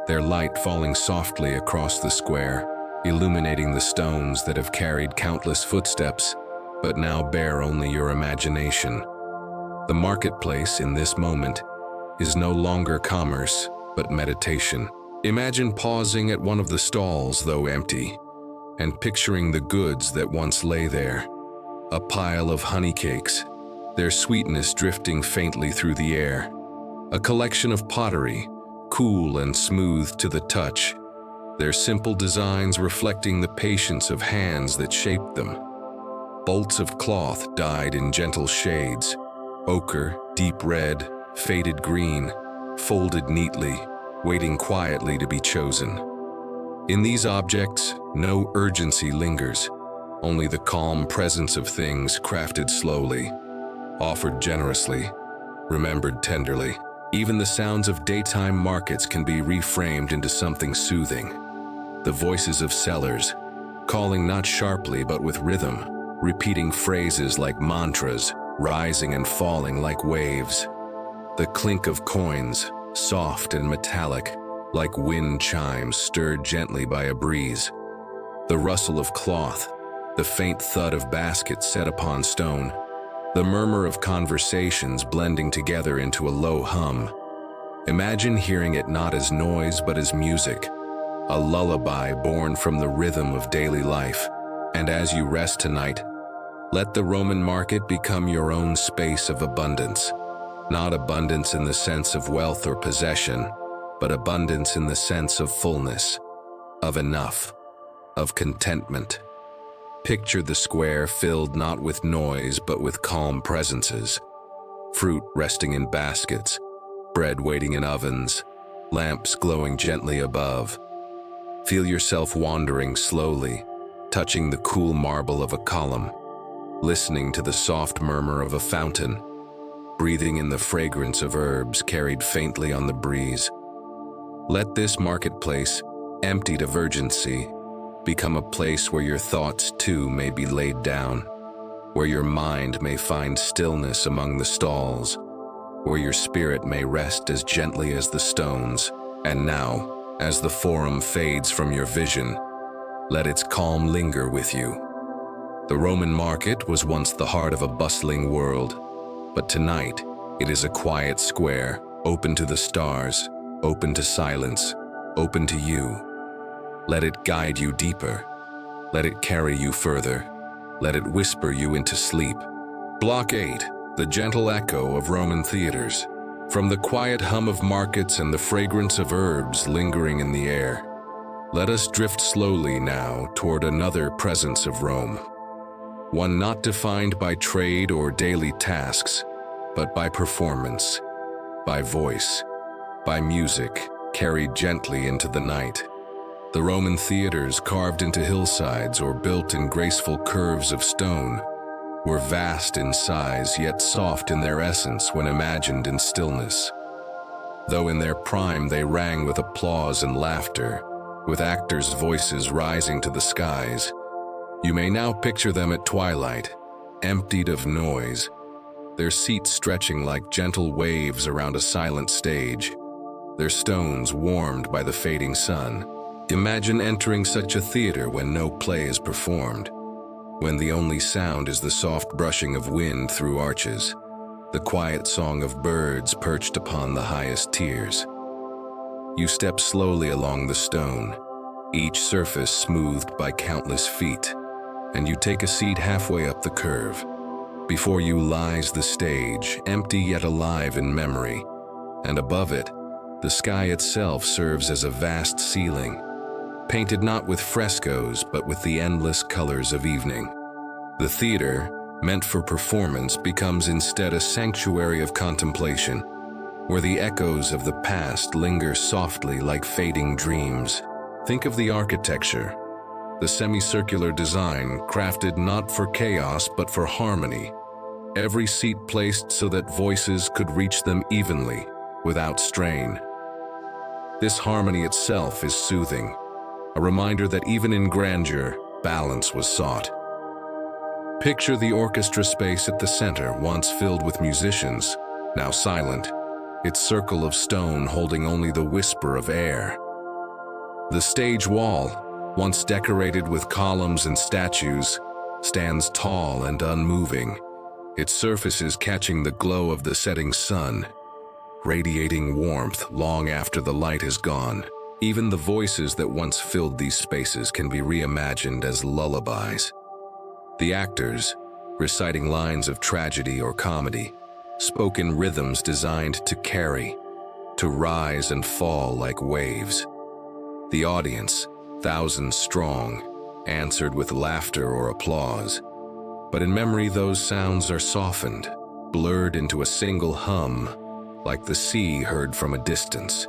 their light falling softly across the square, illuminating the stones that have carried countless footsteps, but now bear only your imagination. The marketplace in this moment is no longer commerce, but meditation. Imagine pausing at one of the stalls, though empty, and picturing the goods that once lay there. A pile of honey cakes, their sweetness drifting faintly through the air. A collection of pottery, cool and smooth to the touch, their simple designs reflecting the patience of hands that shaped them. Bolts of cloth dyed in gentle shades, ochre, deep red, faded green, folded neatly, waiting quietly to be chosen. In these objects, no urgency lingers, only the calm presence of things crafted slowly, offered generously, remembered tenderly. Even the sounds of daytime markets can be reframed into something soothing. The voices of sellers, calling not sharply but with rhythm, repeating phrases like mantras, rising and falling like waves. The clink of coins, soft and metallic, like wind chimes stirred gently by a breeze. The rustle of cloth, the faint thud of baskets set upon stone, the murmur of conversations blending together into a low hum. Imagine hearing it not as noise but as music, a lullaby born from the rhythm of daily life. And as you rest tonight, let the Roman market become your own space of abundance. Not abundance in the sense of wealth or possession, but abundance in the sense of fullness, of enough, of contentment. Picture the square filled not with noise but with calm presences. Fruit resting in baskets, bread waiting in ovens, lamps glowing gently above. Feel yourself wandering slowly, touching the cool marble of a column, listening to the soft murmur of a fountain, breathing in the fragrance of herbs carried faintly on the breeze. Let this marketplace, emptied of urgency, become a place where your thoughts too may be laid down, where your mind may find stillness among the stalls, where your spirit may rest as gently as the stones. And now, as the forum fades from your vision, let its calm linger with you. The Roman market was once the heart of a bustling world, but tonight it is a quiet square, open to the stars, open to silence, open to you. Let it guide you deeper. Let it carry you further. Let it whisper you into sleep. Block 8, the gentle echo of Roman theaters. From the quiet hum of markets and the fragrance of herbs lingering in the air, let us drift slowly now toward another presence of Rome. One not defined by trade or daily tasks, but by performance, by voice, by music carried gently into the night. The Roman theaters, carved into hillsides or built in graceful curves of stone, were vast in size yet soft in their essence when imagined in stillness. Though in their prime they rang with applause and laughter, with actors' voices rising to the skies, you may now picture them at twilight, emptied of noise, their seats stretching like gentle waves around a silent stage, their stones warmed by the fading sun. Imagine entering such a theater when no play is performed, when the only sound is the soft brushing of wind through arches, the quiet song of birds perched upon the highest tiers. You step slowly along the stone, each surface smoothed by countless feet, and you take a seat halfway up the curve. Before you lies the stage, empty yet alive in memory, and above it, the sky itself serves as a vast ceiling, painted not with frescoes but with the endless colors of evening. The theater, meant for performance, becomes instead a sanctuary of contemplation, where the echoes of the past linger softly like fading dreams. Think of the architecture, the semicircular design crafted not for chaos but for harmony, every seat placed so that voices could reach them evenly, without strain. This harmony itself is soothing, a reminder that even in grandeur, balance was sought. Picture the orchestra space at the center, once filled with musicians, now silent, its circle of stone holding only the whisper of air. The stage wall, once decorated with columns and statues, stands tall and unmoving, its surfaces catching the glow of the setting sun, radiating warmth long after the light is gone. Even the voices that once filled these spaces can be reimagined as lullabies. The actors, reciting lines of tragedy or comedy, spoke in rhythms designed to carry, to rise and fall like waves. The audience, thousands strong, answered with laughter or applause. But in memory those sounds are softened, blurred into a single hum, like the sea heard from a distance.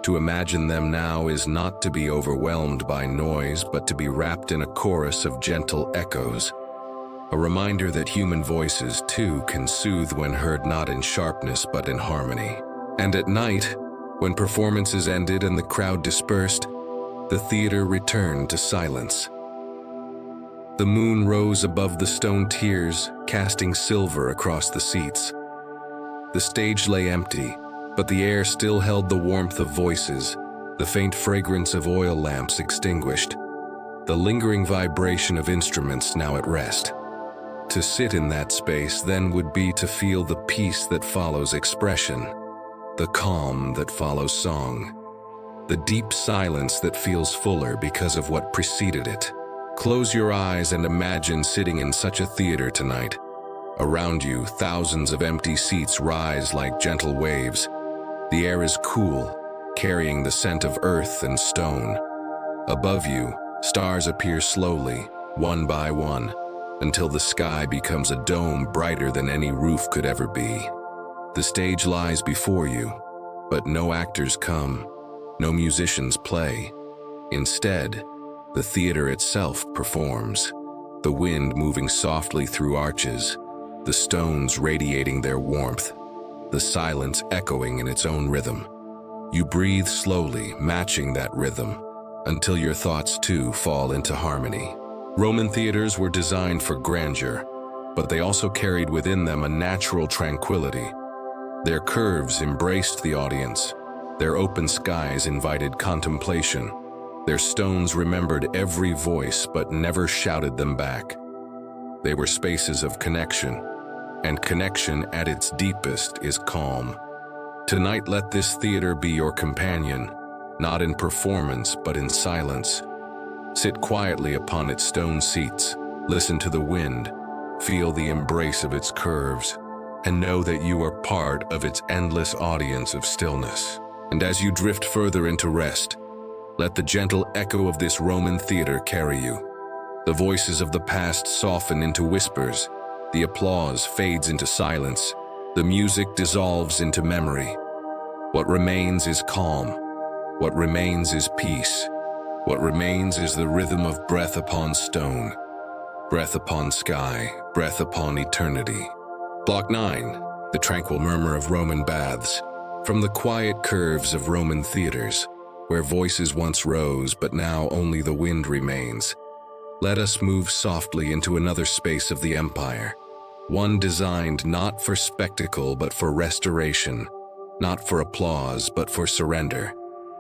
To imagine them now is not to be overwhelmed by noise, but to be wrapped in a chorus of gentle echoes. A reminder that human voices, too, can soothe when heard not in sharpness but in harmony. And at night, when performances ended and the crowd dispersed, the theater returned to silence. The moon rose above the stone tiers, casting silver across the seats. The stage lay empty, but the air still held the warmth of voices, the faint fragrance of oil lamps extinguished, the lingering vibration of instruments now at rest. To sit in that space then would be to feel the peace that follows expression, the calm that follows song, the deep silence that feels fuller because of what preceded it. Close your eyes and imagine sitting in such a theater tonight. Around you, thousands of empty seats rise like gentle waves. The air is cool, carrying the scent of earth and stone. Above you, stars appear slowly, one by one, until the sky becomes a dome brighter than any roof could ever be. The stage lies before you, but no actors come, no musicians play. Instead, the theater itself performs, the wind moving softly through arches, the stones radiating their warmth, the silence echoing in its own rhythm. You breathe slowly, matching that rhythm, until your thoughts too fall into harmony. Roman theaters were designed for grandeur, but they also carried within them a natural tranquility. Their curves embraced the audience, their open skies invited contemplation, their stones remembered every voice but never shouted them back. They were spaces of connection, and connection at its deepest is calm. Tonight let this theater be your companion, not in performance but in silence. Sit quietly upon its stone seats, listen to the wind, feel the embrace of its curves, and know that you are part of its endless audience of stillness. And as you drift further into rest, let the gentle echo of this Roman theater carry you. The voices of the past soften into whispers, the applause fades into silence, the music dissolves into memory. What remains is calm. What remains is peace. What remains is the rhythm of breath upon stone, breath upon sky, breath upon eternity. Block 9, the tranquil murmur of Roman baths. From the quiet curves of Roman theaters, where voices once rose but now only the wind remains, let us move softly into another space of the empire, one designed not for spectacle but for restoration, not for applause but for surrender.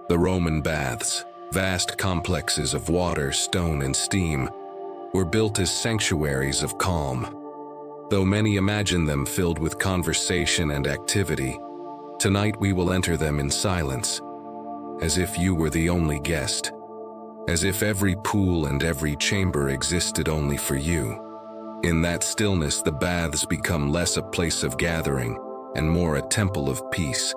The Roman baths, vast complexes of water, stone, and steam, were built as sanctuaries of calm. Though many imagine them filled with conversation and activity, tonight we will enter them in silence, as if you were the only guest, as if every pool and every chamber existed only for you. In that stillness, the baths become less a place of gathering and more a temple of peace,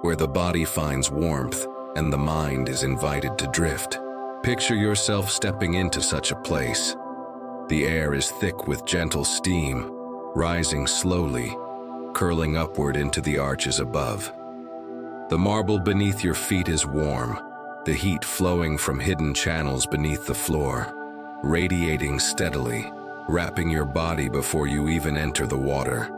where the body finds warmth and the mind is invited to drift. Picture yourself stepping into such a place. The air is thick with gentle steam, rising slowly, curling upward into the arches above. The marble beneath your feet is warm, the heat flowing from hidden channels beneath the floor, radiating steadily, wrapping your body before you even enter the water.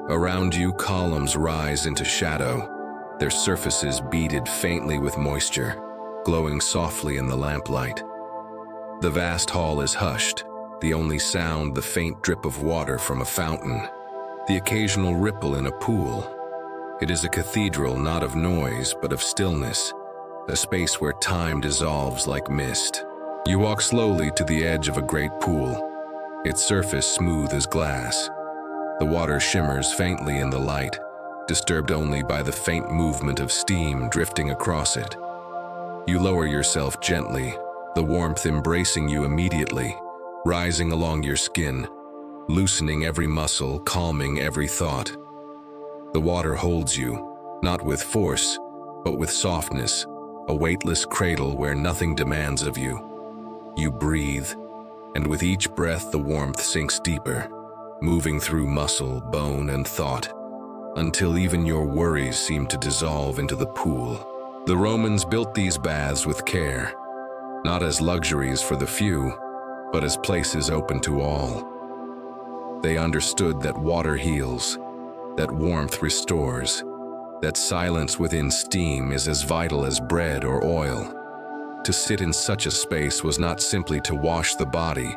Around you, columns rise into shadow, their surfaces beaded faintly with moisture, glowing softly in the lamplight. The vast hall is hushed, the only sound the faint drip of water from a fountain, the occasional ripple in a pool. It is a cathedral not of noise but of stillness, a space where time dissolves like mist. You walk slowly to the edge of a great pool, its surface smooth as glass. The water shimmers faintly in the light, disturbed only by the faint movement of steam drifting across it. You lower yourself gently, the warmth embracing you immediately, rising along your skin, loosening every muscle, calming every thought. The water holds you, not with force, but with softness, a weightless cradle where nothing demands of you. You breathe, and with each breath the warmth sinks deeper, moving through muscle, bone, and thought, until even your worries seem to dissolve into the pool. The Romans built these baths with care, not as luxuries for the few, but as places open to all. They understood that water heals, that warmth restores, that silence within steam is as vital as bread or oil. To sit in such a space was not simply to wash the body,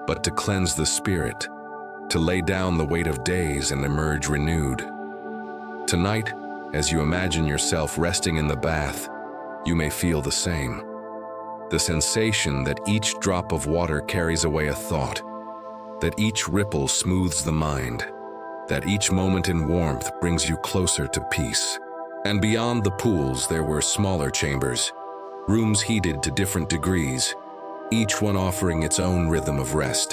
but to cleanse the spirit, to lay down the weight of days and emerge renewed. Tonight, as you imagine yourself resting in the bath, you may feel the same. The sensation that each drop of water carries away a thought, that each ripple smooths the mind, that each moment in warmth brings you closer to peace. And beyond the pools there were smaller chambers, rooms heated to different degrees, each one offering its own rhythm of rest.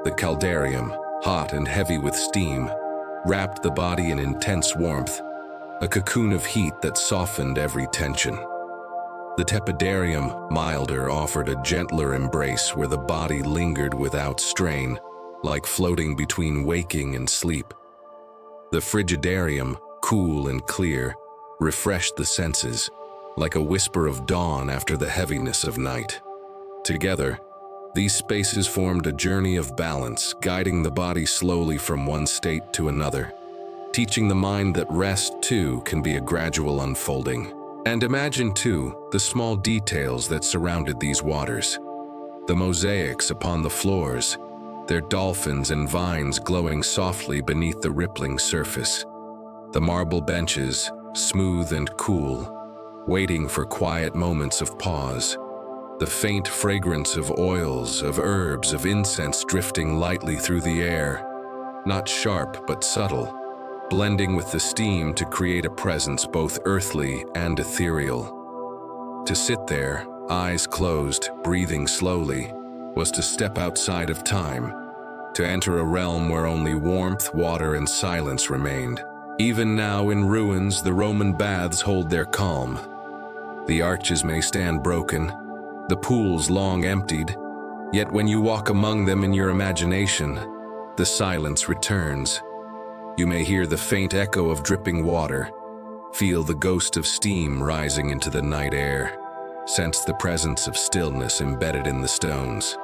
The caldarium, hot and heavy with steam, wrapped the body in intense warmth, a cocoon of heat that softened every tension. The tepidarium, milder, offered a gentler embrace where the body lingered without strain, like floating between waking and sleep. The frigidarium, cool and clear, refreshed the senses, like a whisper of dawn after the heaviness of night. Together, these spaces formed a journey of balance, guiding the body slowly from one state to another, teaching the mind that rest, too, can be a gradual unfolding. And imagine, too, the small details that surrounded these waters. The mosaics upon the floors, their dolphins and vines glowing softly beneath the rippling surface. The marble benches, smooth and cool, waiting for quiet moments of pause. The faint fragrance of oils, of herbs, of incense drifting lightly through the air, not sharp but subtle, blending with the steam to create a presence both earthly and ethereal. To sit there, eyes closed, breathing slowly, was to step outside of time, to enter a realm where only warmth, water, and silence remained. Even now in ruins, the Roman baths hold their calm. The arches may stand broken, the pools long emptied, yet when you walk among them in your imagination, the silence returns. You may hear the faint echo of dripping water, feel the ghost of steam rising into the night air, sense the presence of stillness embedded in the stones.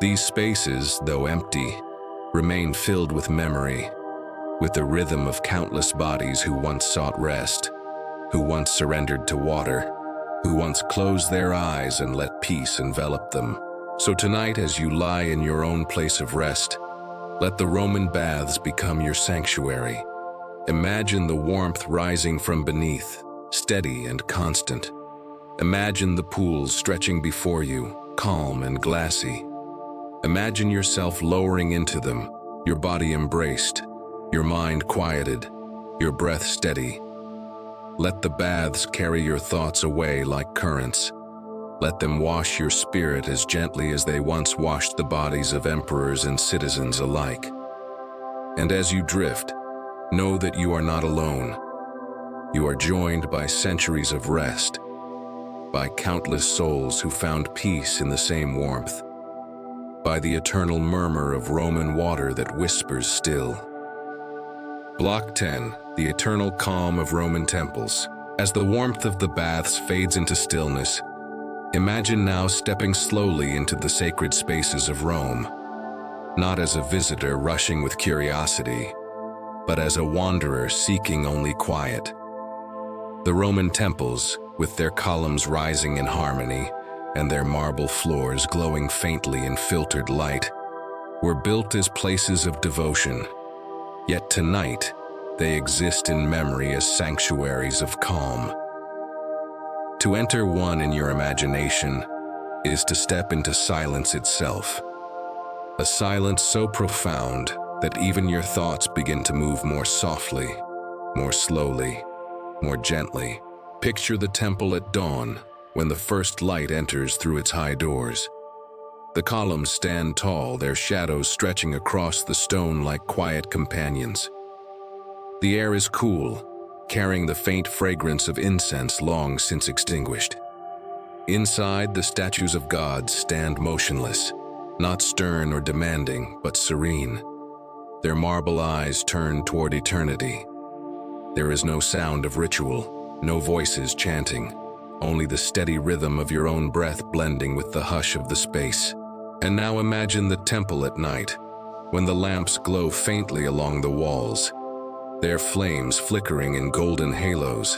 These spaces, though empty, remain filled with memory, with the rhythm of countless bodies who once sought rest, who once surrendered to water, who once closed their eyes and let peace envelop them. So tonight, as you lie in your own place of rest, let the Roman baths become your sanctuary. Imagine the warmth rising from beneath, steady and constant. Imagine the pools stretching before you, calm and glassy. Imagine yourself lowering into them, your body embraced, your mind quieted, your breath steady. Let the baths carry your thoughts away like currents. Let them wash your spirit as gently as they once washed the bodies of emperors and citizens alike. And as you drift, know that you are not alone. You are joined by centuries of rest, by countless souls who found peace in the same warmth, by the eternal murmur of Roman water that whispers still. Block 10, the eternal calm of Roman temples. As the warmth of the baths fades into stillness, imagine now stepping slowly into the sacred spaces of Rome, not as a visitor rushing with curiosity, but as a wanderer seeking only quiet. The Roman temples, with their columns rising in harmony and their marble floors glowing faintly in filtered light, were built as places of devotion. Yet tonight, they exist in memory as sanctuaries of calm. To enter one in your imagination is to step into silence itself. A silence so profound that even your thoughts begin to move more softly, more slowly, more gently. Picture the temple at dawn when the first light enters through its high doors. The columns stand tall, their shadows stretching across the stone like quiet companions. The air is cool, carrying the faint fragrance of incense long since extinguished. Inside, the statues of gods stand motionless, not stern or demanding, but serene. Their marble eyes turn toward eternity. There is no sound of ritual, no voices chanting, only the steady rhythm of your own breath blending with the hush of the space. And now imagine the temple at night, when the lamps glow faintly along the walls, their flames flickering in golden halos.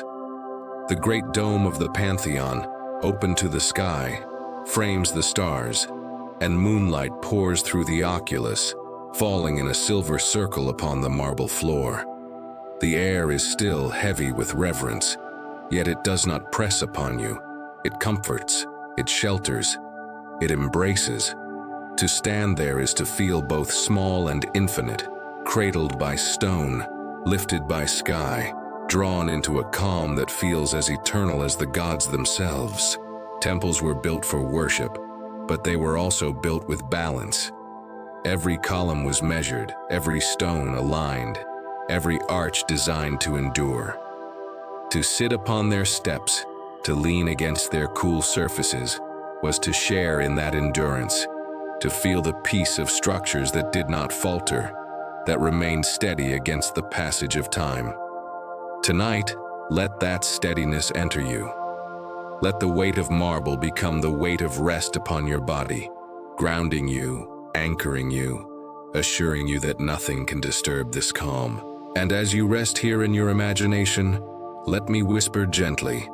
The great dome of the Pantheon, open to the sky, frames the stars, and moonlight pours through the oculus, falling in a silver circle upon the marble floor. The air is still heavy with reverence, yet it does not press upon you. It comforts, it shelters, it embraces. To stand there is to feel both small and infinite, cradled by stone, lifted by sky, drawn into a calm that feels as eternal as the gods themselves. Temples were built for worship, but they were also built with balance. Every column was measured, every stone aligned, every arch designed to endure. To sit upon their steps, to lean against their cool surfaces, was to share in that endurance, to feel the peace of structures that did not falter, that remained steady against the passage of time. Tonight, let that steadiness enter you. Let the weight of marble become the weight of rest upon your body, grounding you, anchoring you, assuring you that nothing can disturb this calm. And as you rest here in your imagination, let me whisper gently,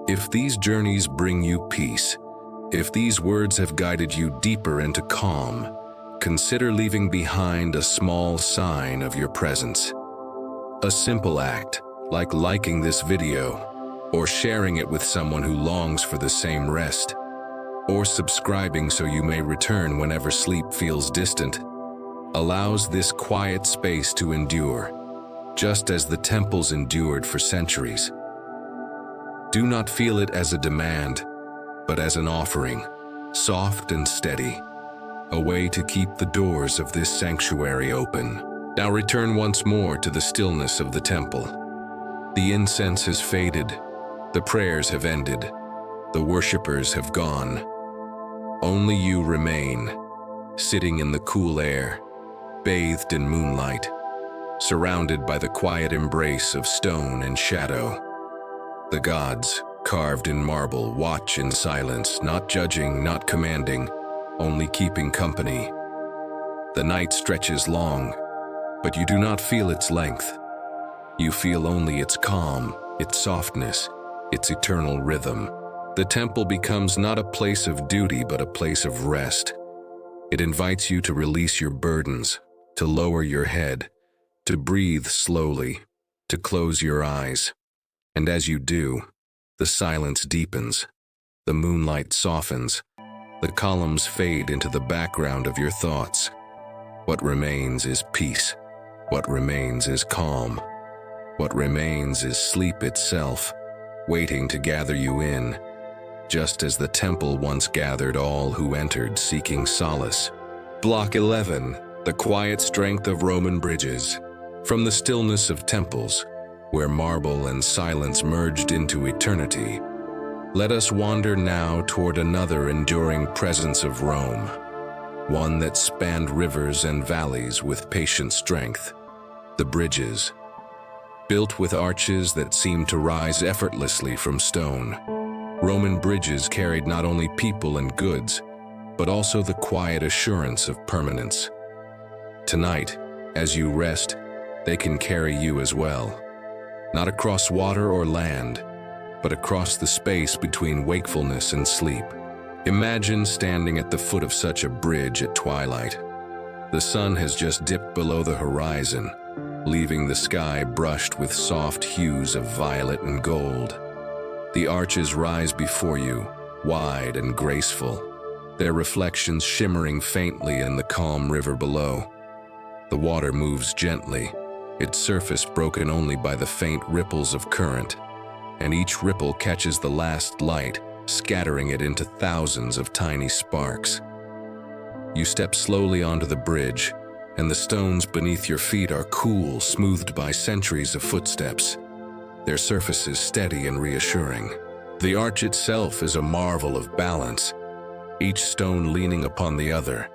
if these journeys bring you peace, if these words have guided you deeper into calm, consider leaving behind a small sign of your presence. A simple act, like liking this video, or sharing it with someone who longs for the same rest, or subscribing so you may return whenever sleep feels distant, allows this quiet space to endure, just as the temples endured for centuries. Do not feel it as a demand, but as an offering, soft and steady, a way to keep the doors of this sanctuary open. Now return once more to the stillness of the temple. The incense has faded, the prayers have ended, the worshippers have gone. Only you remain, sitting in the cool air, bathed in moonlight, surrounded by the quiet embrace of stone and shadow. The gods, carved in marble, watch in silence, not judging, not commanding, only keeping company. The night stretches long, but you do not feel its length. You feel only its calm, its softness, its eternal rhythm. The temple becomes not a place of duty, but a place of rest. It invites you to release your burdens, to lower your head, to breathe slowly, to close your eyes. And as you do, the silence deepens, the moonlight softens, the columns fade into the background of your thoughts. What remains is peace. What remains is calm. What remains is sleep itself, waiting to gather you in, just as the temple once gathered all who entered seeking solace. Block 11, the quiet strength of Roman bridges. From the stillness of temples, where marble and silence merged into eternity, let us wander now toward another enduring presence of Rome, one that spanned rivers and valleys with patient strength. The bridges, built with arches that seemed to rise effortlessly from stone. Roman bridges carried not only people and goods, but also the quiet assurance of permanence. Tonight, as you rest, they can carry you as well. Not across water or land, but across the space between wakefulness and sleep. Imagine standing at the foot of such a bridge at twilight. The sun has just dipped below the horizon, leaving the sky brushed with soft hues of violet and gold. The arches rise before you, wide and graceful, their reflections shimmering faintly in the calm river below. The water moves gently, its surface broken only by the faint ripples of current, and each ripple catches the last light, scattering it into thousands of tiny sparks. You step slowly onto the bridge, and the stones beneath your feet are cool, smoothed by centuries of footsteps, their surfaces steady and reassuring. The arch itself is a marvel of balance, each stone leaning upon the other,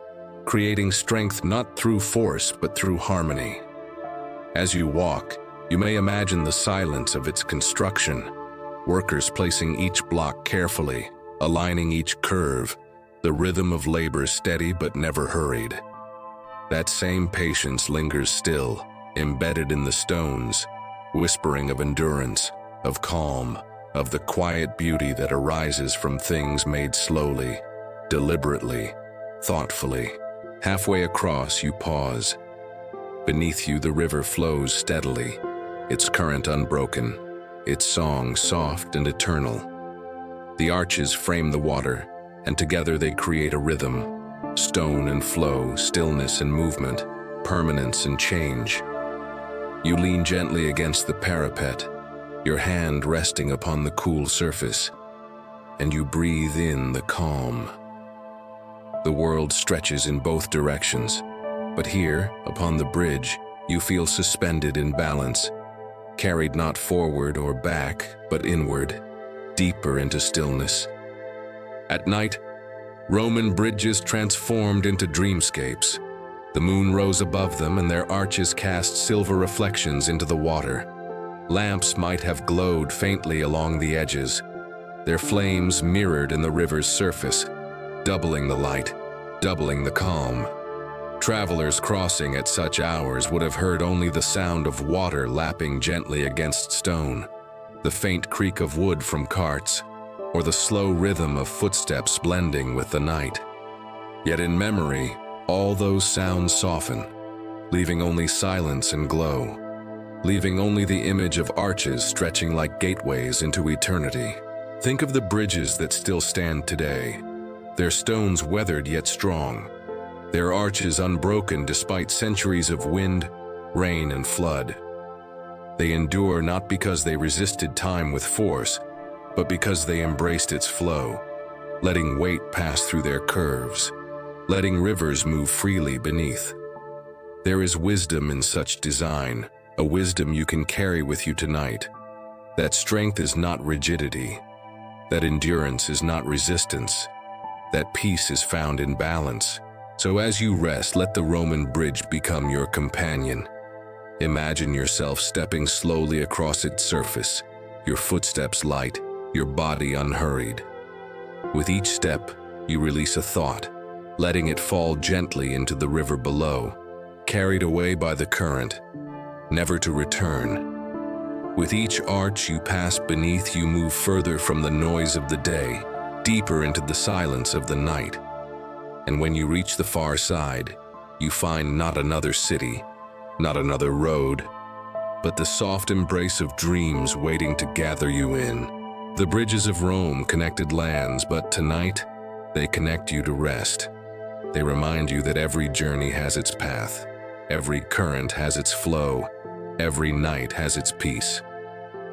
creating strength not through force but through harmony. As you walk, you may imagine the silence of its construction, workers placing each block carefully, aligning each curve, the rhythm of labor steady but never hurried. That same patience lingers still, embedded in the stones, whispering of endurance, of calm, of the quiet beauty that arises from things made slowly, deliberately, thoughtfully. Halfway across, you pause. Beneath you, the river flows steadily, its current unbroken, its song soft and eternal. The arches frame the water, and together they create a rhythm. Stone and flow, stillness and movement, permanence and change. You lean gently against the parapet, your hand resting upon the cool surface, and you breathe in the calm. The world stretches in both directions, but here, upon the bridge, you feel suspended in balance, carried not forward or back, but inward, deeper into stillness. At night, Roman bridges transformed into dreamscapes. The moon rose above them, and their arches cast silver reflections into the water. Lamps might have glowed faintly along the edges, their flames mirrored in the river's surface, doubling the light, doubling the calm. Travelers crossing at such hours would have heard only the sound of water lapping gently against stone, the faint creak of wood from carts, or the slow rhythm of footsteps blending with the night. Yet in memory, all those sounds soften, leaving only silence and glow, leaving only the image of arches stretching like gateways into eternity. Think of the bridges that still stand today, their stones weathered yet strong, their arches unbroken despite centuries of wind, rain, and flood. They endure not because they resisted time with force, but because they embraced its flow, letting weight pass through their curves. letting rivers move freely beneath. There is wisdom in such design, a wisdom you can carry with you tonight. That strength is not rigidity. That endurance is not resistance. That peace is found in balance. So as you rest, let the Roman bridge become your companion. Imagine yourself stepping slowly across its surface, your footsteps light, your body unhurried. With each step, you release a thought, letting it fall gently into the river below, carried away by the current, never to return. With each arch you pass beneath, you move further from the noise of the day, deeper into the silence of the night. And when you reach the far side, you find not another city, not another road, but the soft embrace of dreams waiting to gather you in. The bridges of Rome connected lands, but tonight, they connect you to rest. They remind you that every journey has its path, every current has its flow, every night has its peace.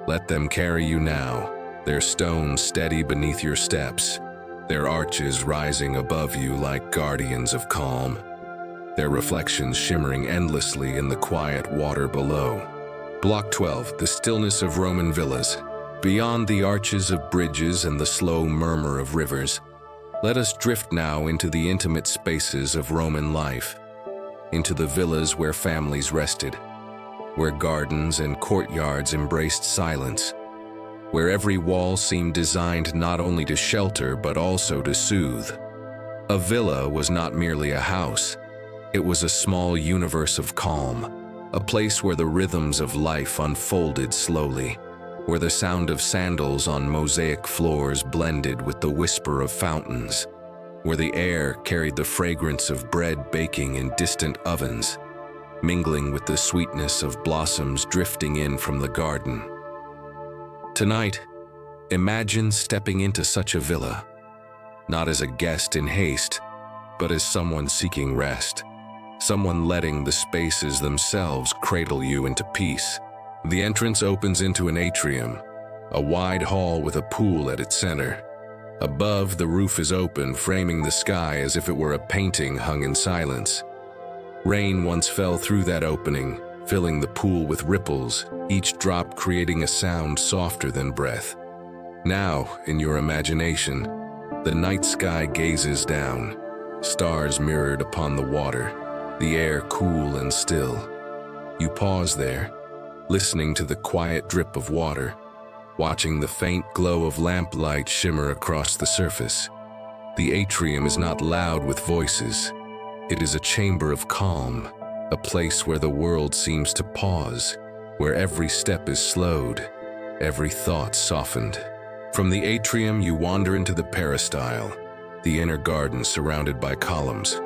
Let them carry you now, their stones steady beneath your steps, their arches rising above you like guardians of calm, their reflections shimmering endlessly in the quiet water below. Block 12, the stillness of Roman villas. Beyond the arches of bridges and the slow murmur of rivers, let us drift now into the intimate spaces of Roman life, into the villas where families rested, where gardens and courtyards embraced silence, where every wall seemed designed not only to shelter but also to soothe. A villa was not merely a house, it was a small universe of calm, a place where the rhythms of life unfolded slowly, where the sound of sandals on mosaic floors blended with the whisper of fountains, where the air carried the fragrance of bread baking in distant ovens, mingling with the sweetness of blossoms drifting in from the garden. Tonight, imagine stepping into such a villa, not as a guest in haste, but as someone seeking rest, someone letting the spaces themselves cradle you into peace. The entrance opens into an atrium, a wide hall with a pool at its center. Above, the roof is open, framing the sky as if it were a painting hung in silence. Rain once fell through that opening, filling the pool with ripples, each drop creating a sound softer than breath. Now, in your imagination, the night sky gazes down, stars mirrored upon the water, the air cool and still. You pause there, listening to the quiet drip of water, watching the faint glow of lamplight shimmer across the surface. The atrium is not loud with voices. It is a chamber of calm, a place where the world seems to pause, where every step is slowed, every thought softened. From the atrium, you wander into the peristyle, the inner garden surrounded by columns.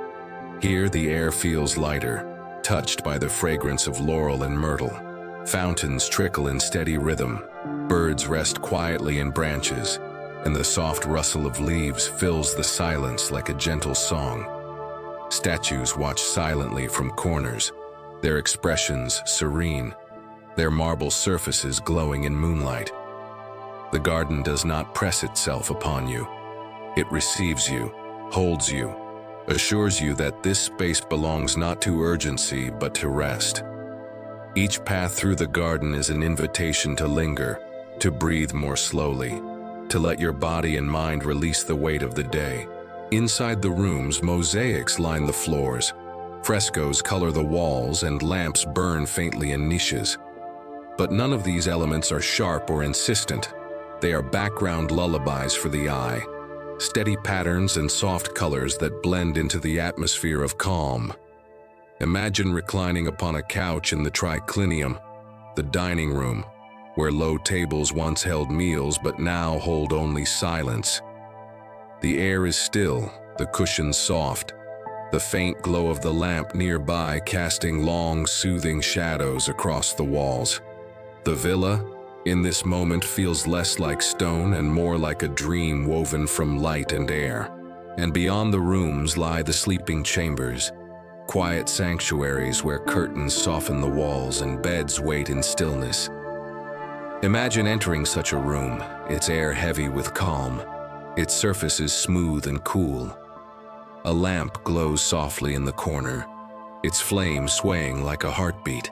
Here, the air feels lighter, touched by the fragrance of laurel and myrtle. Fountains trickle in steady rhythm, birds rest quietly in branches, and the soft rustle of leaves fills the silence like a gentle song. Statues watch silently from corners, their expressions serene, their marble surfaces glowing in moonlight. The garden does not press itself upon you. It receives you, holds you, assures you that this space belongs not to urgency but to rest. Each path through the garden is an invitation to linger, to breathe more slowly, to let your body and mind release the weight of the day. Inside the rooms, mosaics line the floors, frescoes color the walls, and lamps burn faintly in niches. But none of these elements are sharp or insistent. They are background lullabies for the eye, steady patterns and soft colors that blend into the atmosphere of calm. Imagine reclining upon a couch in the triclinium, the dining room, where low tables once held meals but now hold only silence. The air is still, the cushions soft, the faint glow of the lamp nearby casting long, soothing shadows across the walls. The villa, in this moment, feels less like stone and more like a dream woven from light and air. And beyond the rooms lie the sleeping chambers, quiet sanctuaries where curtains soften the walls and beds wait in stillness. Imagine entering such a room, its air heavy with calm, its surfaces smooth and cool. A lamp glows softly in the corner, its flame swaying like a heartbeat.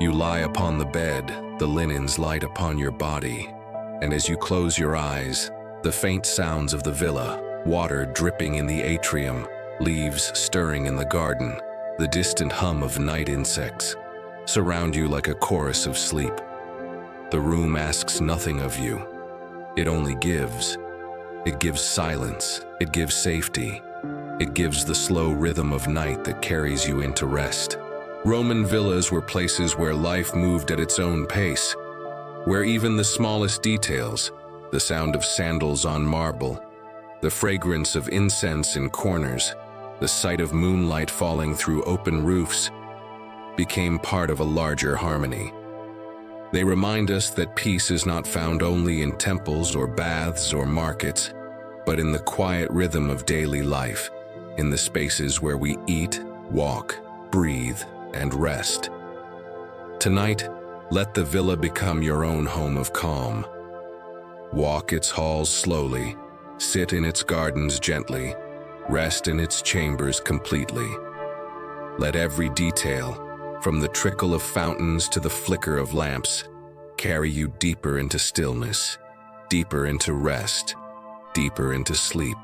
You lie upon the bed, the linens light upon your body, and as you close your eyes, the faint sounds of the villa, water dripping in the atrium, leaves stirring in the garden, the distant hum of night insects, surround you like a chorus of sleep. The room asks nothing of you. It only gives. It gives silence. It gives safety. It gives the slow rhythm of night that carries you into rest. Roman villas were places where life moved at its own pace, where even the smallest details, the sound of sandals on marble, the fragrance of incense in corners, the sight of moonlight falling through open roofs, became part of a larger harmony. They remind us that peace is not found only in temples or baths or markets, but in the quiet rhythm of daily life, in the spaces where we eat, walk, breathe, and rest. Tonight, let the villa become your own home of calm. Walk its halls slowly, sit in its gardens gently, rest in its chambers completely. Let every detail, from the trickle of fountains to the flicker of lamps, carry you deeper into stillness, deeper into rest, deeper into sleep.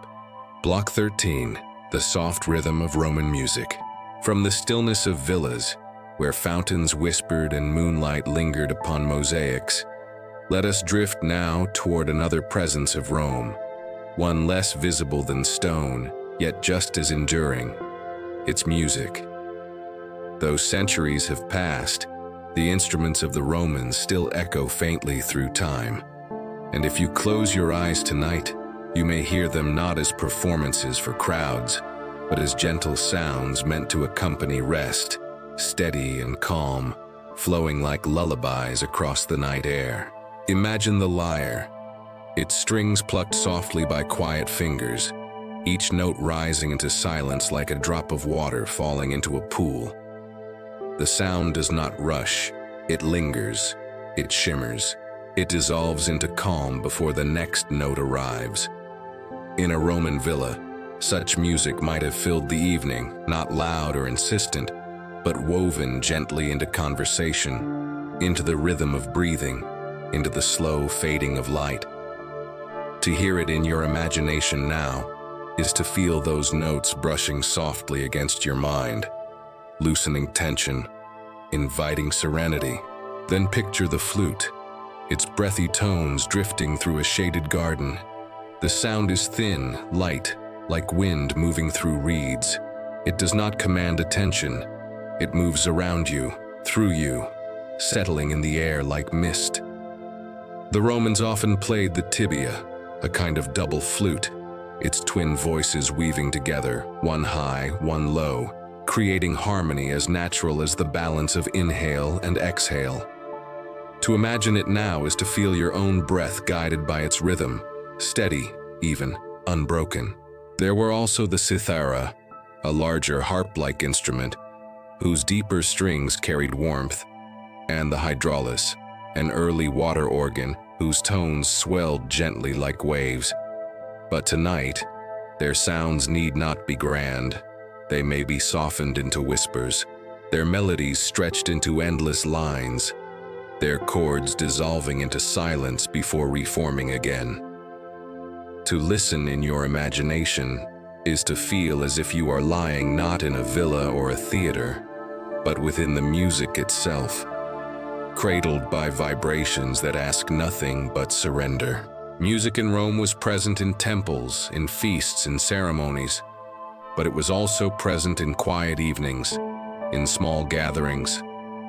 Block 13, the soft rhythm of Roman music. From the stillness of villas, where fountains whispered and moonlight lingered upon mosaics, let us drift now toward another presence of Rome, one less visible than stone, yet just as enduring, its music. Though centuries have passed, the instruments of the Romans still echo faintly through time. And if you close your eyes tonight, you may hear them not as performances for crowds, but as gentle sounds meant to accompany rest, steady and calm, flowing like lullabies across the night air. Imagine the lyre, its strings plucked softly by quiet fingers, each note rising into silence like a drop of water falling into a pool. The sound does not rush, it lingers, it shimmers, it dissolves into calm before the next note arrives. In a Roman villa, such music might have filled the evening, not loud or insistent, but woven gently into conversation, into the rhythm of breathing, into the slow fading of light. To hear it in your imagination now is to feel those notes brushing softly against your mind, loosening tension, inviting serenity. Then picture the flute, its breathy tones drifting through a shaded garden. The sound is thin, light, like wind moving through reeds. It does not command attention. It moves around you, through you, settling in the air like mist. The Romans often played the tibia, a kind of double flute, its twin voices weaving together, one high, one low, creating harmony as natural as the balance of inhale and exhale. To imagine it now is to feel your own breath guided by its rhythm, steady, even, unbroken. There were also the cithara, a larger harp-like instrument, whose deeper strings carried warmth, and the hydraulis, an early water organ whose tones swelled gently like waves. But tonight, their sounds need not be grand. They may be softened into whispers, their melodies stretched into endless lines, their chords dissolving into silence before reforming again. To listen in your imagination is to feel as if you are lying not in a villa or a theater, but within the music itself, cradled by vibrations that ask nothing but surrender. Music in Rome was present in temples, in feasts and ceremonies, but it was also present in quiet evenings, in small gatherings,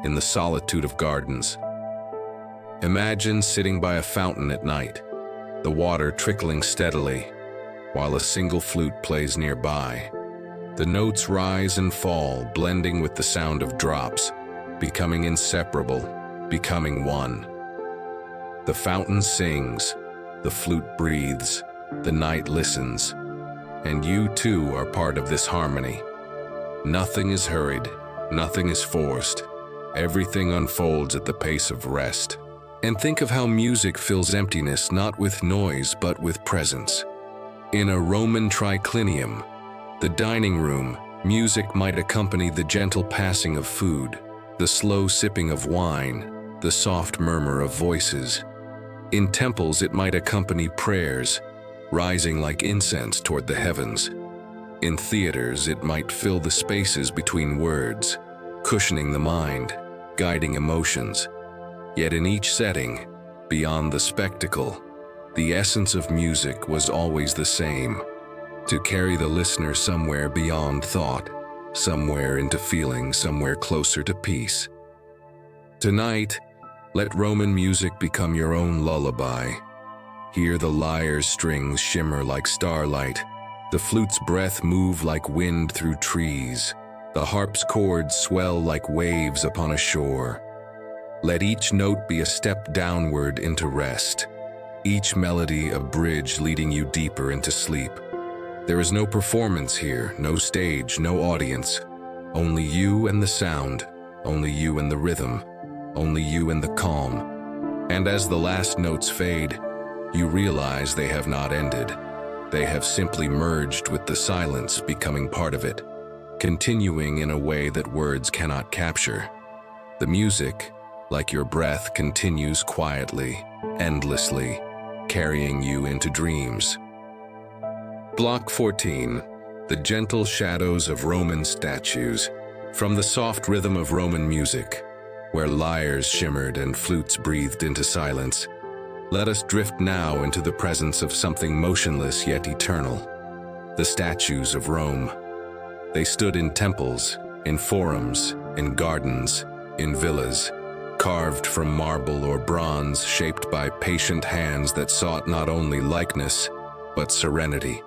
in the solitude of gardens. Imagine sitting by a fountain at night, the water trickling steadily, while a single flute plays nearby. The notes rise and fall, blending with the sound of drops, becoming inseparable, becoming one. The fountain sings, the flute breathes, the night listens, and you too are part of this harmony. Nothing is hurried, nothing is forced. Everything unfolds at the pace of rest. And think of how music fills emptiness not with noise but with presence. In a Roman triclinium, The dining room, music might accompany the gentle passing of food, the slow sipping of wine, the soft murmur of voices. In temples, it might accompany prayers, rising like incense toward the heavens. In theaters, it might fill the spaces between words, cushioning the mind, guiding emotions. Yet in each setting, beyond the spectacle, the essence of music was always the same: to carry the listener somewhere beyond thought, somewhere into feeling, somewhere closer to peace. Tonight, let Roman music become your own lullaby. Hear the lyre's strings shimmer like starlight, the flute's breath move like wind through trees, the harp's chords swell like waves upon a shore. Let each note be a step downward into rest, each melody a bridge leading you deeper into sleep. There is no performance here, no stage, no audience. Only you and the sound, only you and the rhythm, only you and the calm. And as the last notes fade, you realize they have not ended. They have simply merged with the silence, becoming part of it, continuing in a way that words cannot capture. The music, like your breath, continues quietly, endlessly, carrying you into dreams. Block 14. The gentle shadows of Roman statues. From the soft rhythm of Roman music, where lyres shimmered and flutes breathed into silence, let us drift now into the presence of something motionless yet eternal: the statues of Rome. They stood in temples, in forums, in gardens, in villas, carved from marble or bronze, shaped by patient hands that sought not only likeness, but serenity.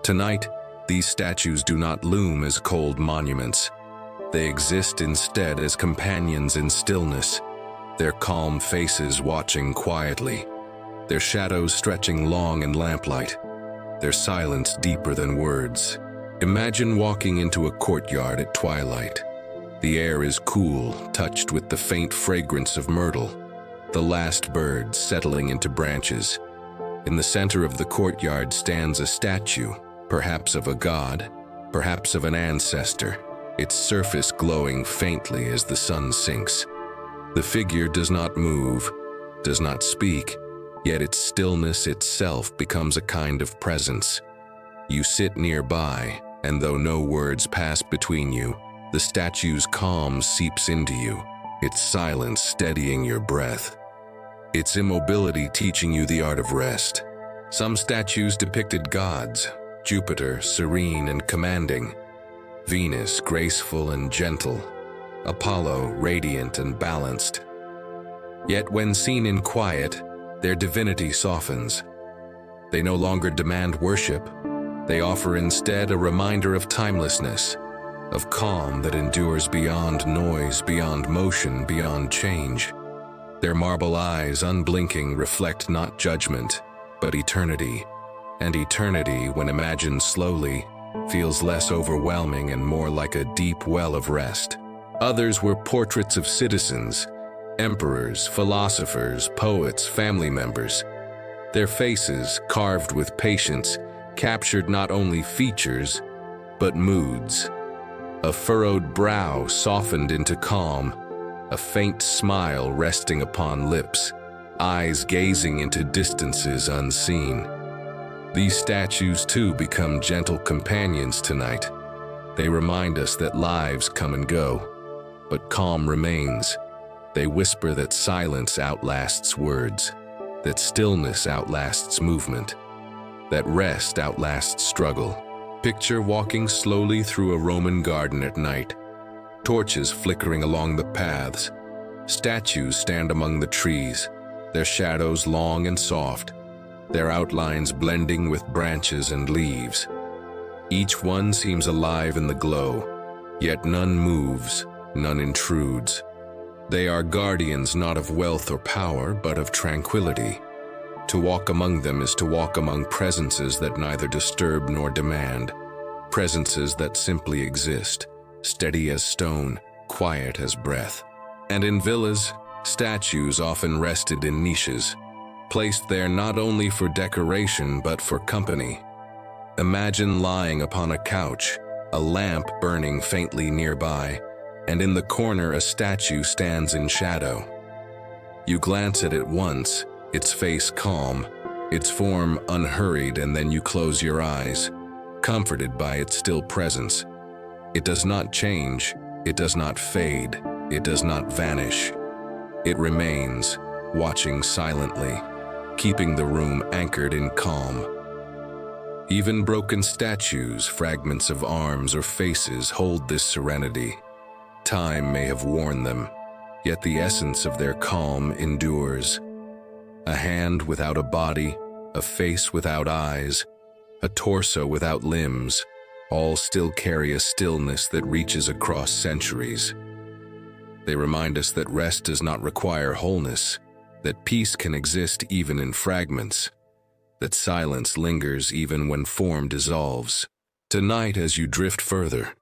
Tonight, these statues do not loom as cold monuments. They exist instead as companions in stillness, their calm faces watching quietly, their shadows stretching long in lamplight, their silence deeper than words. Imagine walking into a courtyard at twilight. The air is cool, touched with the faint fragrance of myrtle, the last bird settling into branches. In the center of the courtyard stands a statue, perhaps of a god, perhaps of an ancestor, its surface glowing faintly as the sun sinks. The figure does not move, does not speak, yet its stillness itself becomes a kind of presence. You sit nearby, and though no words pass between you, the statue's calm seeps into you, its silence steadying your breath, its immobility teaching you the art of rest. Some statues depicted gods: Jupiter, serene and commanding; Venus, graceful and gentle; Apollo, radiant and balanced. Yet when seen in quiet, their divinity softens. They no longer demand worship. They offer instead a reminder of timelessness, of calm that endures beyond noise, beyond motion, beyond change. Their marble eyes, unblinking, reflect not judgment, but eternity. And eternity, when imagined slowly, feels less overwhelming and more like a deep well of rest. Others were portraits of citizens, emperors, philosophers, poets, family members. Their faces, carved with patience, captured not only features, but moods. A furrowed brow softened into calm, a faint smile resting upon lips, eyes gazing into distances unseen. These statues too become gentle companions tonight. They remind us that lives come and go, but calm remains. They whisper that silence outlasts words, that stillness outlasts movement, that rest outlasts struggle. Picture walking slowly through a Roman garden at night, torches flickering along the paths. Statues stand among the trees, their shadows long and soft, their outlines blending with branches and leaves. Each one seems alive in the glow, yet none moves, none intrudes. They are guardians not of wealth or power, but of tranquility. To walk among them is to walk among presences that neither disturb nor demand, presences that simply exist, steady as stone, quiet as breath. And in villas, statues often rested in niches, placed there not only for decoration but for company. Imagine lying upon a couch, a lamp burning faintly nearby, and in the corner a statue stands in shadow. You glance at it once, its face calm, its form unhurried, and then you close your eyes, comforted by its still presence. It does not change, it does not fade, it does not vanish. It remains, watching silently, keeping the room anchored in calm. Even broken statues, fragments of arms or faces hold this serenity. Time may have worn them, yet the essence of their calm endures. A hand without a body, a face without eyes, a torso without limbs, all still carry a stillness that reaches across centuries. They remind us that rest does not require wholeness, that peace can exist even in fragments, that silence lingers even when form dissolves. Tonight, as you drift further,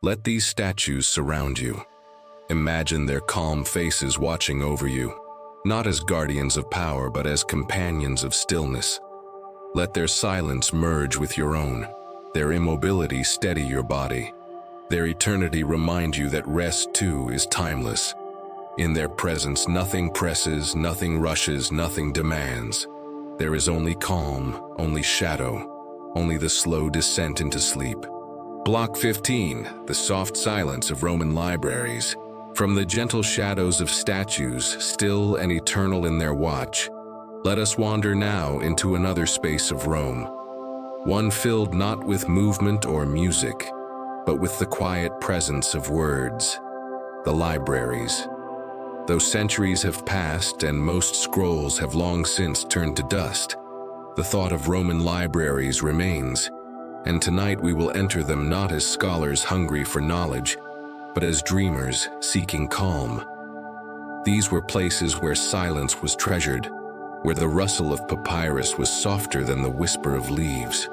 let these statues surround you. Imagine their calm faces watching over you, not as guardians of power, but as companions of stillness. Let their silence merge with your own, their immobility steady your body, their eternity remind you that rest too is timeless. In their presence, nothing presses, nothing rushes, nothing demands. There is only calm, only shadow, only the slow descent into sleep. Block 15, the soft silence of Roman libraries. From the gentle shadows of statues, still and eternal in their watch, let us wander now into another space of Rome. One filled not with movement or music, but with the quiet presence of words. The libraries. Though centuries have passed and most scrolls have long since turned to dust, the thought of Roman libraries remains, and tonight we will enter them not as scholars hungry for knowledge, but as dreamers seeking calm. These were places where silence was treasured, where the rustle of papyrus was softer than the whisper of leaves,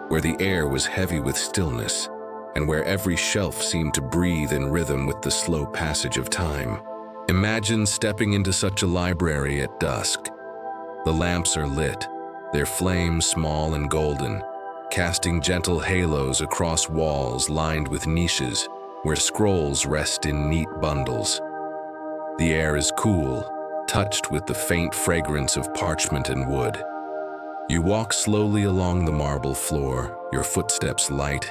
where the air was heavy with stillness, and where every shelf seemed to breathe in rhythm with the slow passage of time. Imagine stepping into such a library at dusk. The lamps are lit, their flames small and golden, casting gentle halos across walls lined with niches where scrolls rest in neat bundles. The air is cool, touched with the faint fragrance of parchment and wood. You walk slowly along the marble floor, your footsteps light,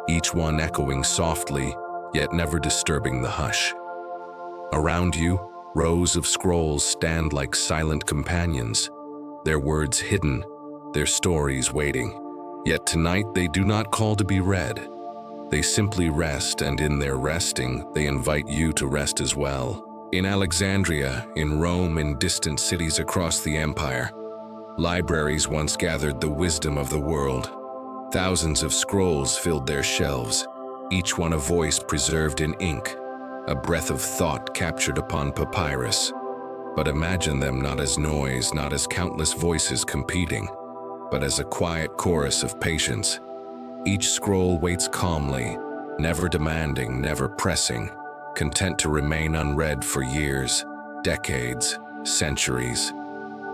each one echoing softly, yet never disturbing the hush. Around you, rows of scrolls stand like silent companions, their words hidden, their stories waiting. Yet tonight they do not call to be read. They simply rest, and in their resting, they invite you to rest as well. In Alexandria, in Rome, in distant cities across the empire, libraries once gathered the wisdom of the world. Thousands of scrolls filled their shelves, each one a voice preserved in ink, a breath of thought captured upon papyrus. But imagine them not as noise, not as countless voices competing, but as a quiet chorus of patience. Each scroll waits calmly, never demanding, never pressing, content to remain unread for years, decades, centuries.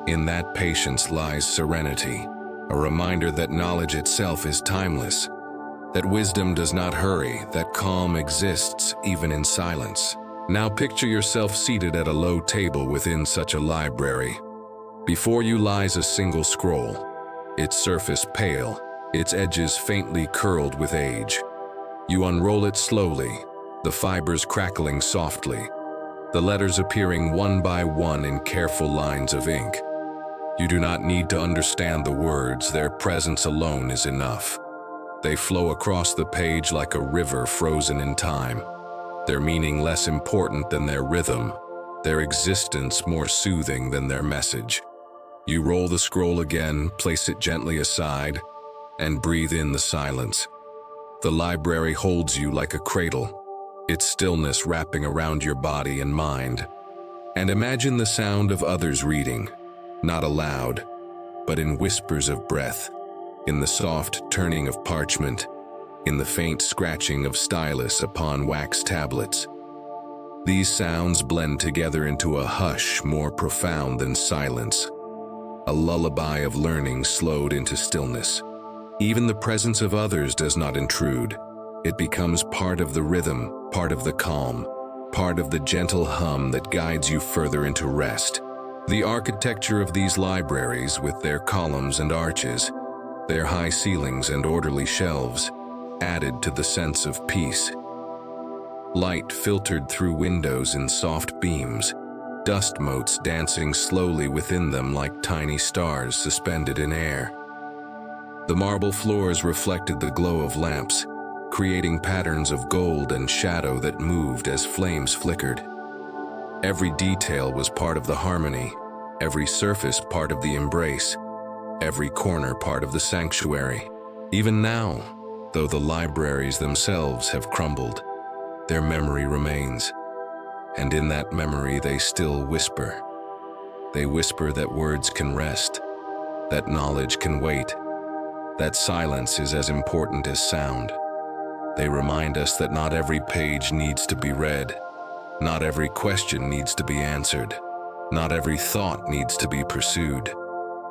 In that patience lies serenity, a reminder that knowledge itself is timeless, that wisdom does not hurry, that calm exists even in silence. Now picture yourself seated at a low table within such a library. Before you lies a single scroll, its surface pale, its edges faintly curled with age. You unroll it slowly, the fibers crackling softly, the letters appearing one by one in careful lines of ink. You do not need to understand the words, their presence alone is enough. They flow across the page like a river frozen in time, their meaning less important than their rhythm, their existence more soothing than their message. You roll the scroll again, place it gently aside, and breathe in the silence. The library holds you like a cradle, its stillness wrapping around your body and mind. And imagine the sound of others reading, not aloud, but in whispers of breath, in the soft turning of parchment, in the faint scratching of stylus upon wax tablets. These sounds blend together into a hush more profound than silence, a lullaby of learning slowed into stillness. Even the presence of others does not intrude. It becomes part of the rhythm, part of the calm, part of the gentle hum that guides you further into rest. The architecture of these libraries, with their columns and arches, their high ceilings and orderly shelves, added to the sense of peace. Light filtered through windows in soft beams, dust motes dancing slowly within them like tiny stars suspended in air. The marble floors reflected the glow of lamps, creating patterns of gold and shadow that moved as flames flickered. Every detail was part of the harmony, every surface part of the embrace, every corner part of the sanctuary. Even now, though the libraries themselves have crumbled, their memory remains, and in that memory they still whisper. They whisper that words can rest, that knowledge can wait, that silence is as important as sound. They remind us that not every page needs to be read, not every question needs to be answered, not every thought needs to be pursued.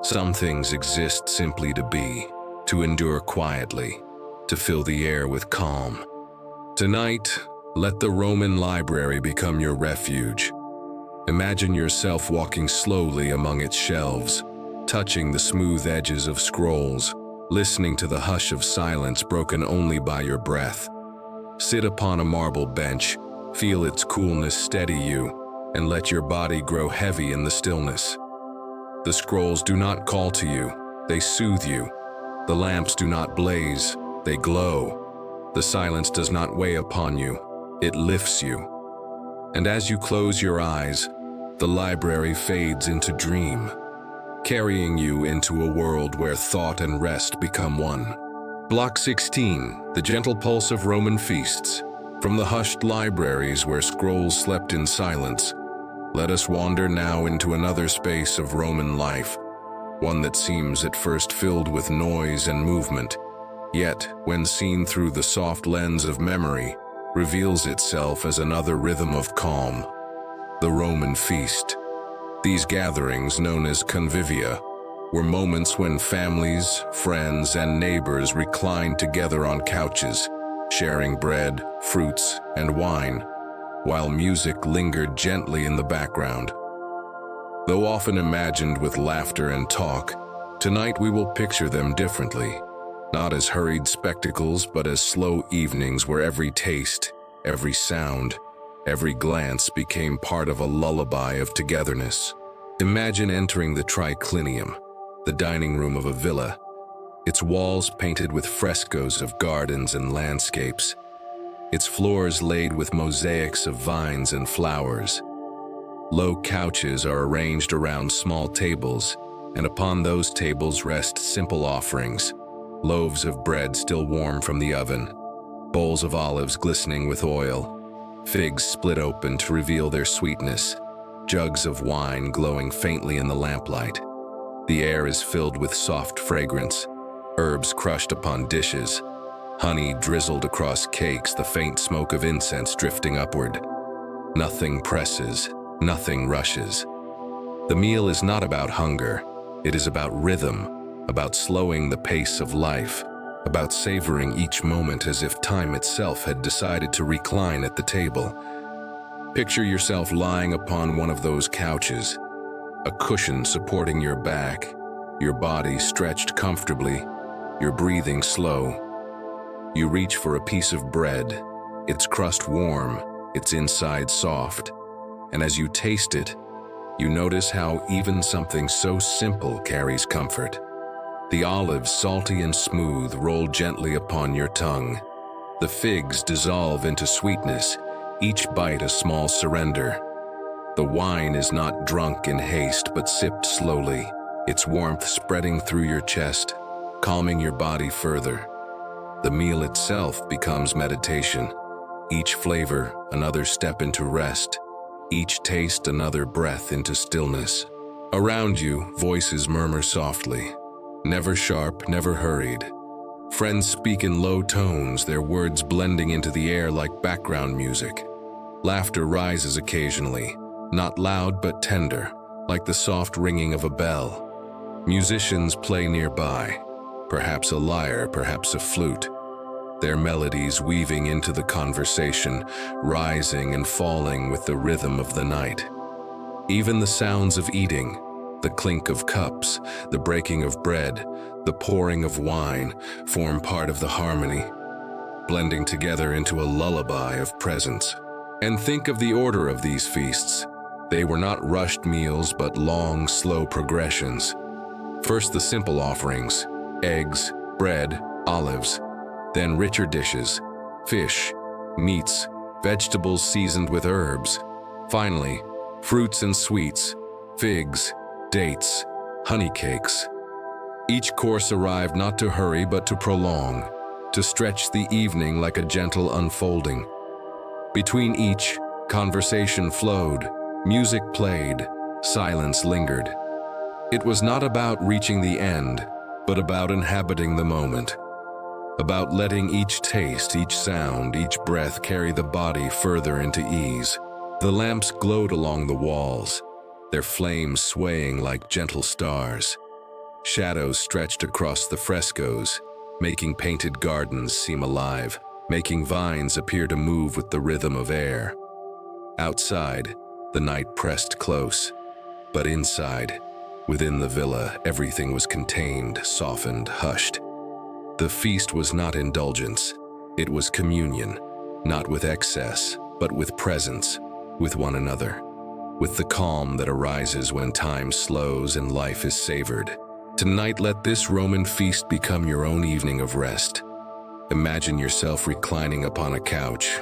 Some things exist simply to be, to endure quietly, to fill the air with calm. Tonight, let the Roman library become your refuge. Imagine yourself walking slowly among its shelves, touching the smooth edges of scrolls, listening to the hush of silence broken only by your breath. Sit upon a marble bench, feel its coolness steady you, and let your body grow heavy in the stillness. The scrolls do not call to you, they soothe you. The lamps do not blaze, they glow. The silence does not weigh upon you, it lifts you. And as you close your eyes, the library fades into dream, carrying you into a world where thought and rest become one. Block 16, the gentle pulse of Roman feasts. From the hushed libraries where scrolls slept in silence, let us wander now into another space of Roman life, one that seems at first filled with noise and movement, yet, when seen through the soft lens of memory, reveals itself as another rhythm of calm. The Roman feast. These gatherings, known as convivia, were moments when families, friends, and neighbors reclined together on couches, sharing bread, fruits, and wine, while music lingered gently in the background. Though often imagined with laughter and talk, tonight we will picture them differently, not as hurried spectacles, but as slow evenings where every taste, every sound, every glance became part of a lullaby of togetherness. Imagine entering the triclinium, the dining room of a villa, its walls painted with frescoes of gardens and landscapes, its floors laid with mosaics of vines and flowers. Low couches are arranged around small tables, and upon those tables rest simple offerings, loaves of bread still warm from the oven, bowls of olives glistening with oil, figs split open to reveal their sweetness, jugs of wine glowing faintly in the lamplight. The air is filled with soft fragrance, herbs crushed upon dishes, honey drizzled across cakes, the faint smoke of incense drifting upward. Nothing presses, nothing rushes. The meal is not about hunger, it is about rhythm, about slowing the pace of life, about savoring each moment as if time itself had decided to recline at the table. Picture yourself lying upon one of those couches, a cushion supporting your back, your body stretched comfortably, your breathing slow. You reach for a piece of bread, its crust warm, its inside soft, and as you taste it, you notice how even something so simple carries comfort. The olives, salty and smooth, roll gently upon your tongue. The figs dissolve into sweetness, each bite a small surrender. The wine is not drunk in haste but sipped slowly, its warmth spreading through your chest, calming your body further. The meal itself becomes meditation, each flavor another step into rest, each taste another breath into stillness. Around you, voices murmur softly, never sharp, never hurried. Friends speak in low tones, their words blending into the air like background music. Laughter rises occasionally, not loud but tender, like the soft ringing of a bell. Musicians play nearby, perhaps a lyre, perhaps a flute, their melodies weaving into the conversation, rising and falling with the rhythm of the night. Even the sounds of eating, the clink of cups, the breaking of bread, the pouring of wine, form part of the harmony, blending together into a lullaby of presence. And think of the order of these feasts. They were not rushed meals, but long, slow progressions. First, the simple offerings: eggs, bread, olives. Then richer dishes: fish, meats, vegetables seasoned with herbs. Finally, fruits and sweets: figs, dates, honey cakes. Each course arrived not to hurry but to prolong, to stretch the evening like a gentle unfolding. Between each, conversation flowed, music played, silence lingered. It was not about reaching the end, but about inhabiting the moment. About letting each taste, each sound, each breath carry the body further into ease. The lamps glowed along the walls, their flames swaying like gentle stars. Shadows stretched across the frescoes, making painted gardens seem alive, making vines appear to move with the rhythm of air. Outside, the night pressed close, but inside, within the villa, everything was contained, softened, hushed. The feast was not indulgence, it was communion, not with excess, but with presence, with one another, with the calm that arises when time slows and life is savored. Tonight, let this Roman feast become your own evening of rest. Imagine yourself reclining upon a couch,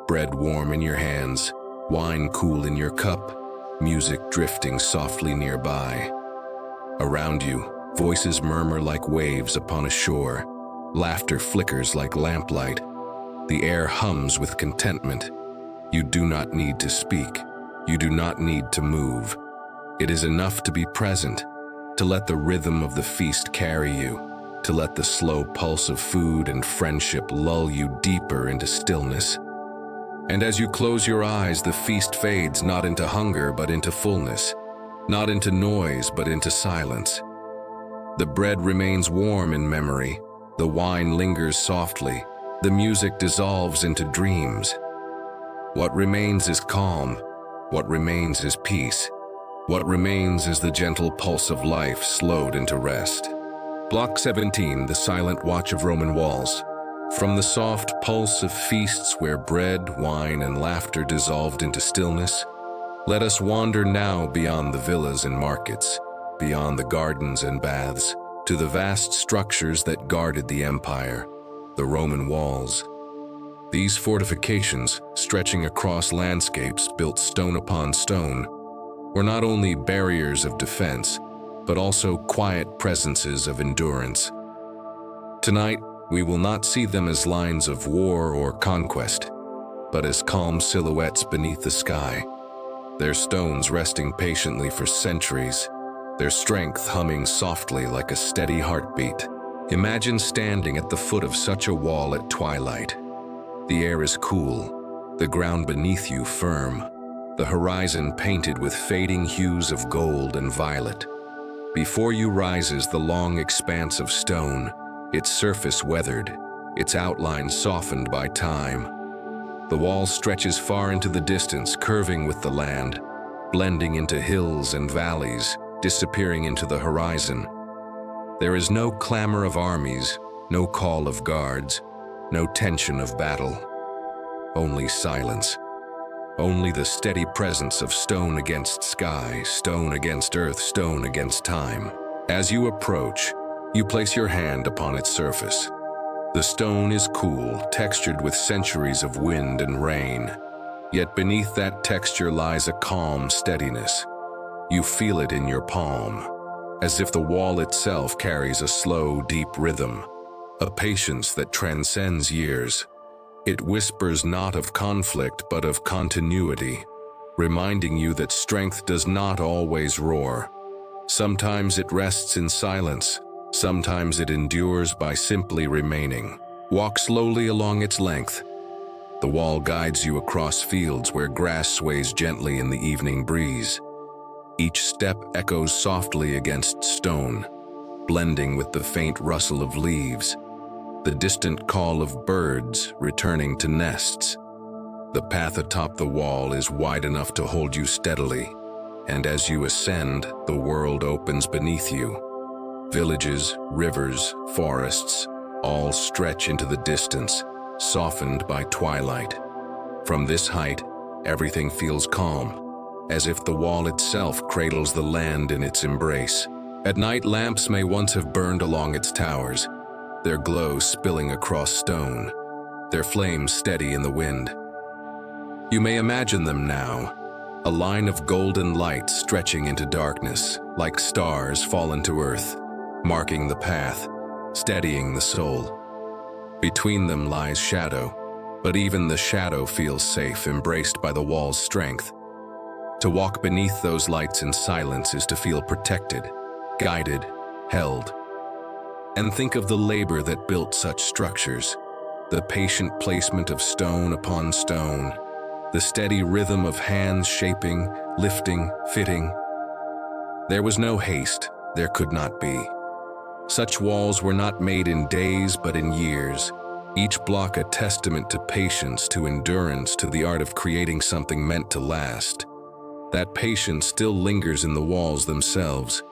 bread warm in your hands, wine cool in your cup, music drifting softly nearby. Around you, voices murmur like waves upon a shore. Laughter flickers like lamplight. The air hums with contentment. You do not need to speak. You do not need to move. It is enough to be present, to let the rhythm of the feast carry you, to let the slow pulse of food and friendship lull you deeper into stillness. And as you close your eyes, the feast fades not into hunger but into fullness, not into noise but into silence. The bread remains warm in memory, the wine lingers softly, the music dissolves into dreams. What remains is calm, what remains is peace, what remains is the gentle pulse of life slowed into rest. Block 17, the silent watch of Roman walls. From the soft pulse of feasts where bread, wine, and laughter dissolved into stillness, let us wander now beyond the villas and markets, beyond the gardens and baths, to the vast structures that guarded the empire, the Roman walls. These fortifications, stretching across landscapes built stone upon stone, were not only barriers of defense, but also quiet presences of endurance. Tonight, we will not see them as lines of war or conquest, but as calm silhouettes beneath the sky, their stones resting patiently for centuries, their strength humming softly like a steady heartbeat. Imagine standing at the foot of such a wall at twilight. The air is cool, the ground beneath you firm, the horizon painted with fading hues of gold and violet. Before you rises the long expanse of stone, its surface weathered, its outline softened by time. The wall stretches far into the distance, curving with the land, blending into hills and valleys, disappearing into the horizon. There is no clamor of armies, no call of guards, no tension of battle. Only silence. Only the steady presence of stone against sky, stone against earth, stone against time. As you approach, you place your hand upon its surface. The stone is cool, textured with centuries of wind and rain. Yet beneath that texture lies a calm steadiness. You feel it in your palm, as if the wall itself carries a slow, deep rhythm, a patience that transcends years. It whispers not of conflict, but of continuity, reminding you that strength does not always roar. Sometimes it rests in silence, sometimes it endures by simply remaining. Walk slowly along its length. The wall guides you across fields where grass sways gently in the evening breeze. Each step echoes softly against stone. blending with the faint rustle of leaves, the distant call of birds returning to nests. The path atop the wall is wide enough to hold you steadily, and as you ascend, the world opens beneath you. Villages, rivers, forests, all stretch into the distance, softened by twilight. From this height, everything feels calm, as if the wall itself cradles the land in its embrace. At night, lamps may once have burned along its towers, their glow spilling across stone, their flames steady in the wind. You may imagine them now, a line of golden light stretching into darkness, like stars fallen to earth, marking the path, steadying the soul. Between them lies shadow, but even the shadow feels safe, embraced by the wall's strength. To walk beneath those lights in silence is to feel protected, guided, held. And think of the labor that built such structures, the patient placement of stone upon stone, the steady rhythm of hands shaping, lifting, fitting. There was no haste, there could not be. Such walls were not made in days but in years, each block a testament to patience, to endurance, to the art of creating something meant to last. That patience still lingers in the walls themselves,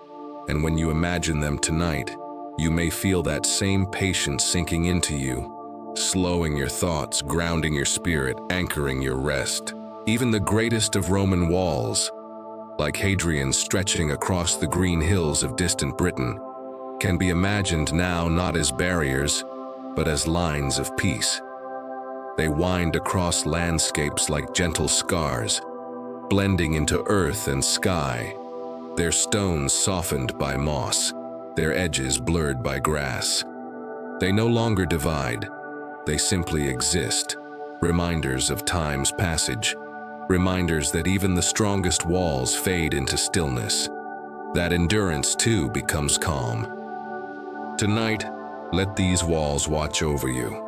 and when you imagine them tonight, you may feel that same patience sinking into you, slowing your thoughts, grounding your spirit, anchoring your rest. Even the greatest of Roman walls, like Hadrian's stretching across the green hills of distant Britain, can be imagined now not as barriers, but as lines of peace. They wind across landscapes like gentle scars, blending into earth and sky, their stones softened by moss, their edges blurred by grass. They no longer divide, they simply exist, reminders of time's passage, reminders that even the strongest walls fade into stillness, that endurance too becomes calm. Tonight, let these walls watch over you.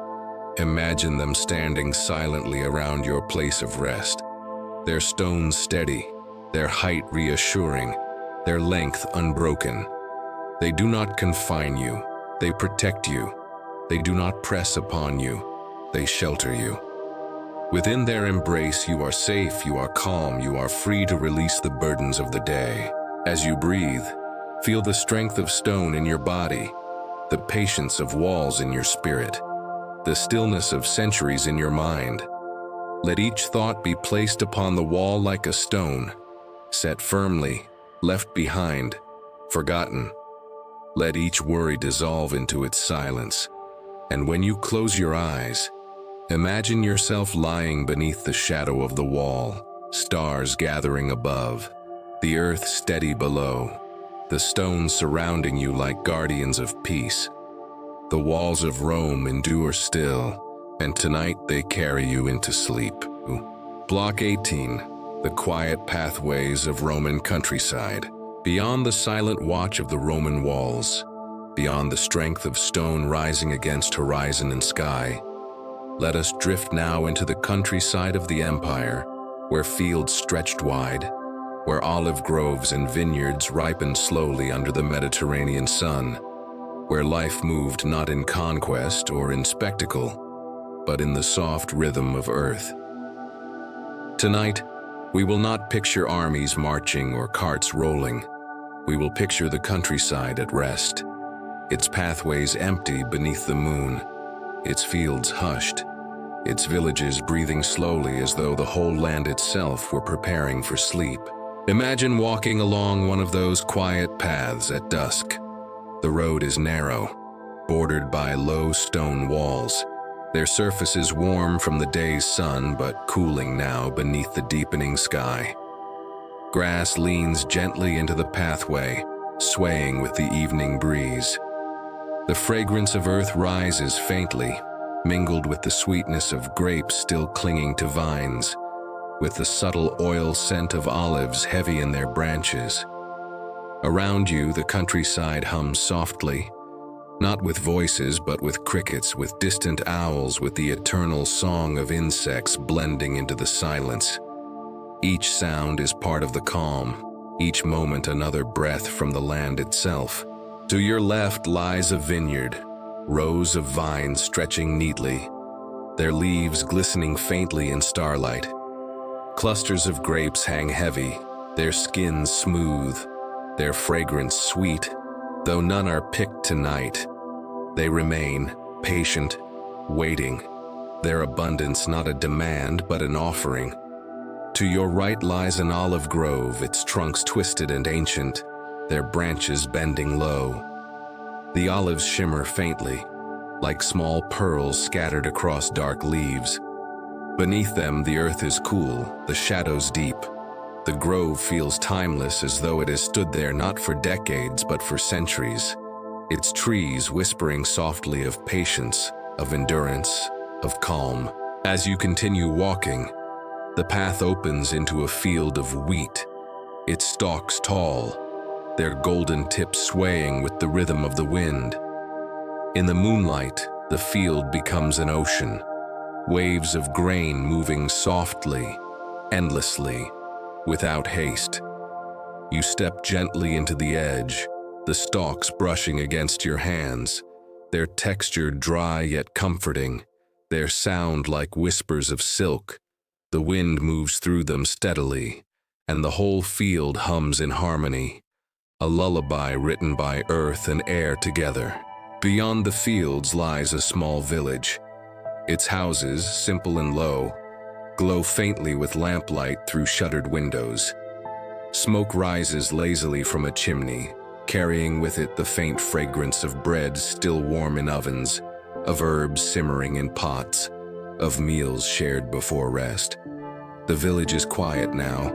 Imagine them standing silently around your place of rest, their stones steady, their height reassuring, their length unbroken. They do not confine you, they protect you. They do not press upon you, they shelter you. Within their embrace, you are safe, you are calm, you are free to release the burdens of the day. As you breathe, feel the strength of stone in your body, the patience of walls in your spirit, the stillness of centuries in your mind. Let each thought be placed upon the wall like a stone, set firmly, left behind, forgotten. Let each worry dissolve into its silence. And when you close your eyes, imagine yourself lying beneath the shadow of the wall, stars gathering above, the earth steady below, the stones surrounding you like guardians of peace. The walls of Rome endure still, and tonight they carry you into sleep. Block 18, the quiet pathways of Roman countryside. Beyond the silent watch of the Roman walls, beyond the strength of stone rising against horizon and sky, let us drift now into the countryside of the empire, where fields stretched wide, where olive groves and vineyards ripened slowly under the Mediterranean sun, where life moved not in conquest or in spectacle, but in the soft rhythm of earth. Tonight, we will not picture armies marching or carts rolling. We will picture the countryside at rest, its pathways empty beneath the moon, its fields hushed, its villages breathing slowly as though the whole land itself were preparing for sleep. Imagine walking along one of those quiet paths at dusk. The road is narrow, bordered by low stone walls, their surfaces warm from the day's sun but cooling now beneath the deepening sky. Grass leans gently into the pathway, swaying with the evening breeze. The fragrance of earth rises faintly, mingled with the sweetness of grapes still clinging to vines, with the subtle oil scent of olives heavy in their branches. Around you, the countryside hums softly, not with voices but with crickets, with distant owls, with the eternal song of insects blending into the silence. Each sound is part of the calm, each moment another breath from the land itself. To your left lies a vineyard, rows of vines stretching neatly, their leaves glistening faintly in starlight. Clusters of grapes hang heavy, their skins smooth, their fragrance sweet. Though none are picked tonight, they remain, patient, waiting, their abundance not a demand but an offering. To your right lies an olive grove, its trunks twisted and ancient, their branches bending low. The olives shimmer faintly, like small pearls scattered across dark leaves. Beneath them, the earth is cool, the shadows deep. The grove feels timeless, as though it has stood there not for decades but for centuries. Its trees whispering softly of patience, of endurance, of calm. As you continue walking, the path opens into a field of wheat, its stalks tall, their golden tips swaying with the rhythm of the wind. In the moonlight, the field becomes an ocean, waves of grain moving softly, endlessly, without haste. You step gently into the edge, the stalks brushing against your hands, their texture dry yet comforting, their sound like whispers of silk. The wind moves through them steadily, and the whole field hums in harmony, a lullaby written by earth and air together. Beyond the fields lies a small village. Its houses, simple and low, glow faintly with lamplight through shuttered windows. Smoke rises lazily from a chimney, carrying with it the faint fragrance of bread still warm in ovens, of herbs simmering in pots, of meals shared before rest. The village is quiet now.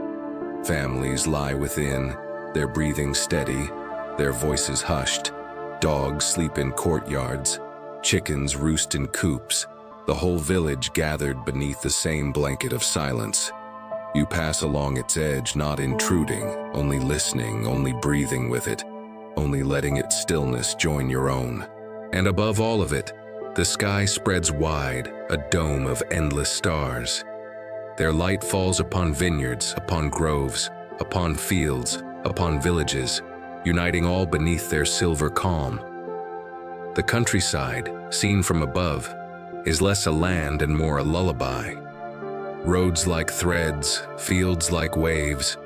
Families lie within, their breathing steady, their voices hushed. Dogs sleep in courtyards, chickens roost in coops, the whole village gathered beneath the same blanket of silence. You pass along its edge, not intruding, only listening, only breathing with it, only letting its stillness join your own. And above all of it, the sky spreads wide, a dome of endless stars. Their light falls upon vineyards, upon groves, upon fields, upon villages, uniting all beneath their silver calm. The countryside, seen from above, is less a land and more a lullaby. Roads like threads, fields like waves,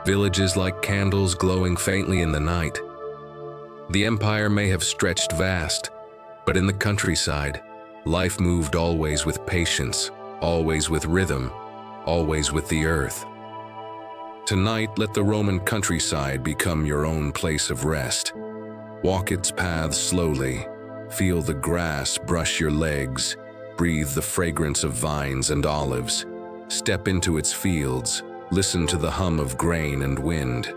villages like candles glowing faintly in the night. The empire may have stretched vast, but in the countryside, life moved always with patience, always with rhythm, always with the earth. Tonight, let the Roman countryside become your own place of rest. Walk its paths slowly, feel the grass brush your legs, breathe the fragrance of vines and olives, step into its fields, listen to the hum of grain and wind.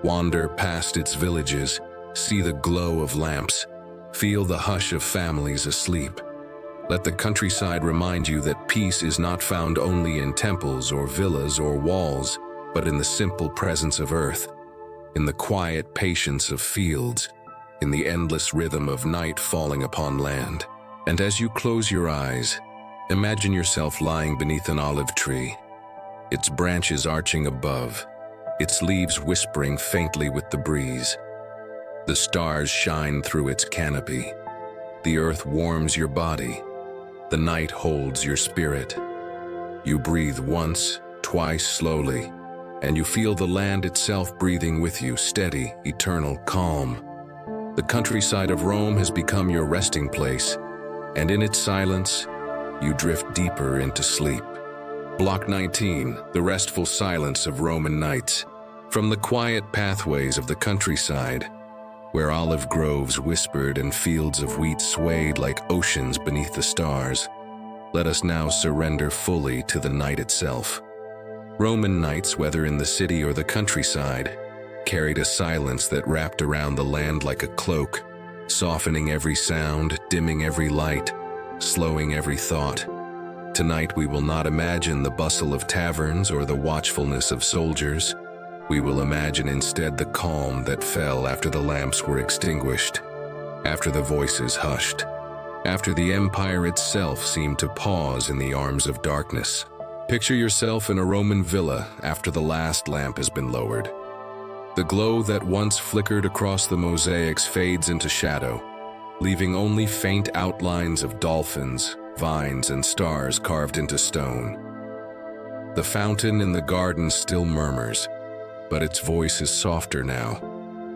Wander past its villages, see the glow of lamps, feel the hush of families asleep. Let the countryside remind you that peace is not found only in temples or villas or walls, but in the simple presence of earth, in the quiet patience of fields, in the endless rhythm of night falling upon land. And as you close your eyes, imagine yourself lying beneath an olive tree, its branches arching above, its leaves whispering faintly with the breeze. The stars shine through its canopy. The earth warms your body. The night holds your spirit. You breathe once, twice slowly, and you feel the land itself breathing with you, steady, eternal, calm. The countryside of Rome has become your resting place, and in its silence, you drift deeper into sleep. Block 19, the restful silence of Roman nights. From the quiet pathways of the countryside, where olive groves whispered and fields of wheat swayed like oceans beneath the stars, let us now surrender fully to the night itself. Roman nights, whether in the city or the countryside, carried a silence that wrapped around the land like a cloak, softening every sound, dimming every light, slowing every thought. Tonight we will not imagine the bustle of taverns or the watchfulness of soldiers. We will imagine instead the calm that fell after the lamps were extinguished, after the voices hushed, after the empire itself seemed to pause in the arms of darkness. Picture yourself in a Roman villa after the last lamp has been lowered. The glow that once flickered across the mosaics fades into shadow, leaving only faint outlines of dolphins, vines, and stars carved into stone. The fountain in the garden still murmurs, but its voice is softer now,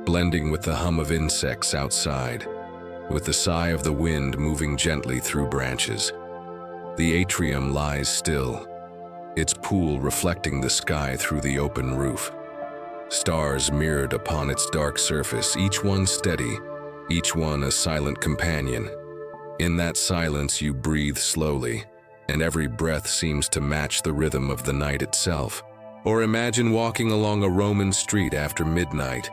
blending with the hum of insects outside, with the sigh of the wind moving gently through branches. The atrium lies still, its pool reflecting the sky through the open roof. Stars mirrored upon its dark surface, each one steady, each one a silent companion. In that silence you breathe slowly, and every breath seems to match the rhythm of the night itself. Or imagine walking along a Roman street after midnight.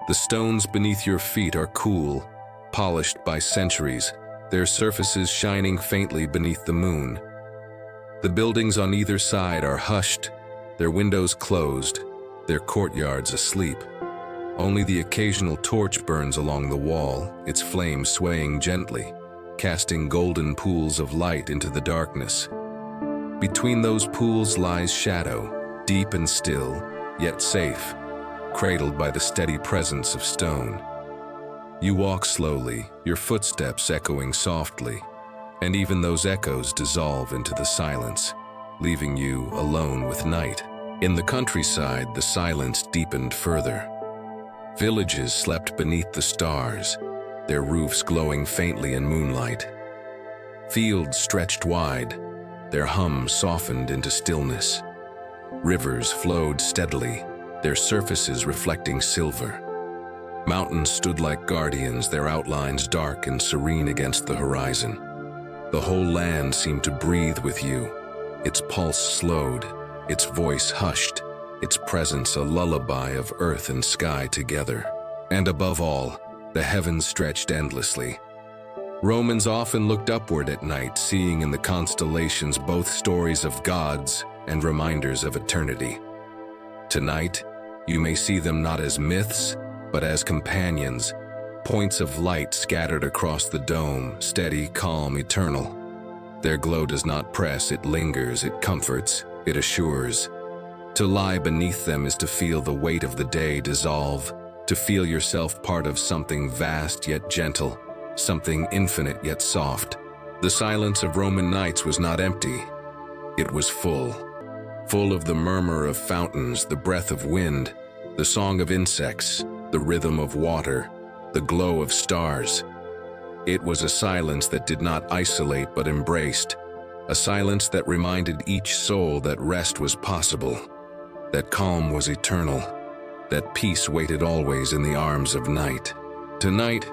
The stones beneath your feet are cool, polished by centuries, their surfaces shining faintly beneath the moon. The buildings on either side are hushed, their windows closed, their courtyards asleep. Only the occasional torch burns along the wall, its flame swaying gently, casting golden pools of light into the darkness. Between those pools lies shadow, deep and still, yet safe, cradled by the steady presence of stone. You walk slowly, your footsteps echoing softly, and even those echoes dissolve into the silence, leaving you alone with night. In the countryside, the silence deepened further. Villages slept beneath the stars, their roofs glowing faintly in moonlight. Fields stretched wide, their hum softened into stillness. Rivers flowed steadily, their surfaces reflecting silver. Mountains stood like guardians, their outlines dark and serene against the horizon. The whole land seemed to breathe with you, its pulse slowed, its voice hushed, its presence a lullaby of earth and sky together. And above all, the heavens stretched endlessly. Romans often looked upward at night, seeing in the constellations both stories of gods and reminders of eternity. Tonight, you may see them not as myths, but as companions, points of light scattered across the dome, steady, calm, eternal. Their glow does not press, it lingers, it comforts, it assures. To lie beneath them is to feel the weight of the day dissolve, to feel yourself part of something vast yet gentle, something infinite yet soft. The silence of Roman nights was not empty. It was full of the murmur of fountains, the breath of wind, the song of insects, the rhythm of water, the glow of stars. It was a silence that did not isolate but embraced, a silence that reminded each soul that rest was possible, that calm was eternal, that peace waited always in the arms of night. Tonight,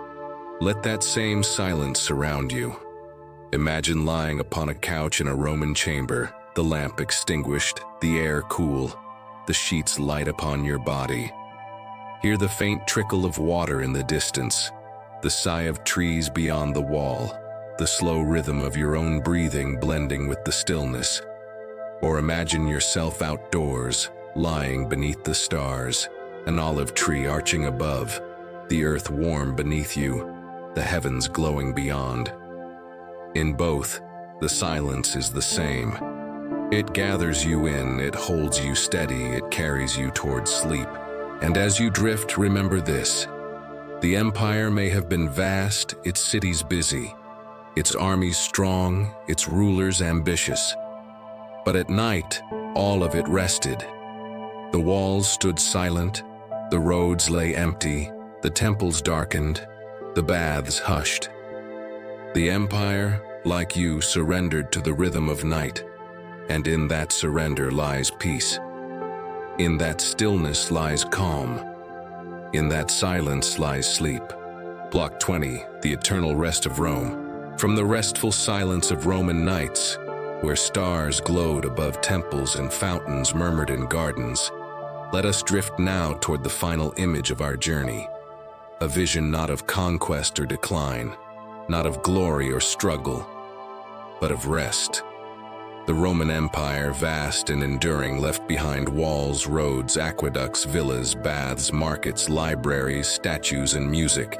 let that same silence surround you. Imagine lying upon a couch in a Roman chamber, the lamp extinguished, the air cool, the sheets light upon your body. Hear the faint trickle of water in the distance, the sigh of trees beyond the wall, the slow rhythm of your own breathing blending with the stillness. Or imagine yourself outdoors, lying beneath the stars, an olive tree arching above, the earth warm beneath you, the heavens glowing beyond. In both, the silence is the same. It gathers you in, it holds you steady, it carries you towards sleep. And as you drift, remember this: the empire may have been vast, its cities busy, its armies strong, its rulers ambitious. But at night, all of it rested. The walls stood silent, the roads lay empty, the temples darkened, the baths hushed. The empire, like you, surrendered to the rhythm of night, and in that surrender lies peace. In that stillness lies calm. In that silence lies sleep. Block 20, the eternal rest of Rome. From the restful silence of Roman nights, where stars glowed above temples and fountains murmured in gardens, let us drift now toward the final image of our journey. A vision not of conquest or decline, not of glory or struggle, but of rest. The Roman Empire, vast and enduring, left behind walls, roads, aqueducts, villas, baths, markets, libraries, statues, and music.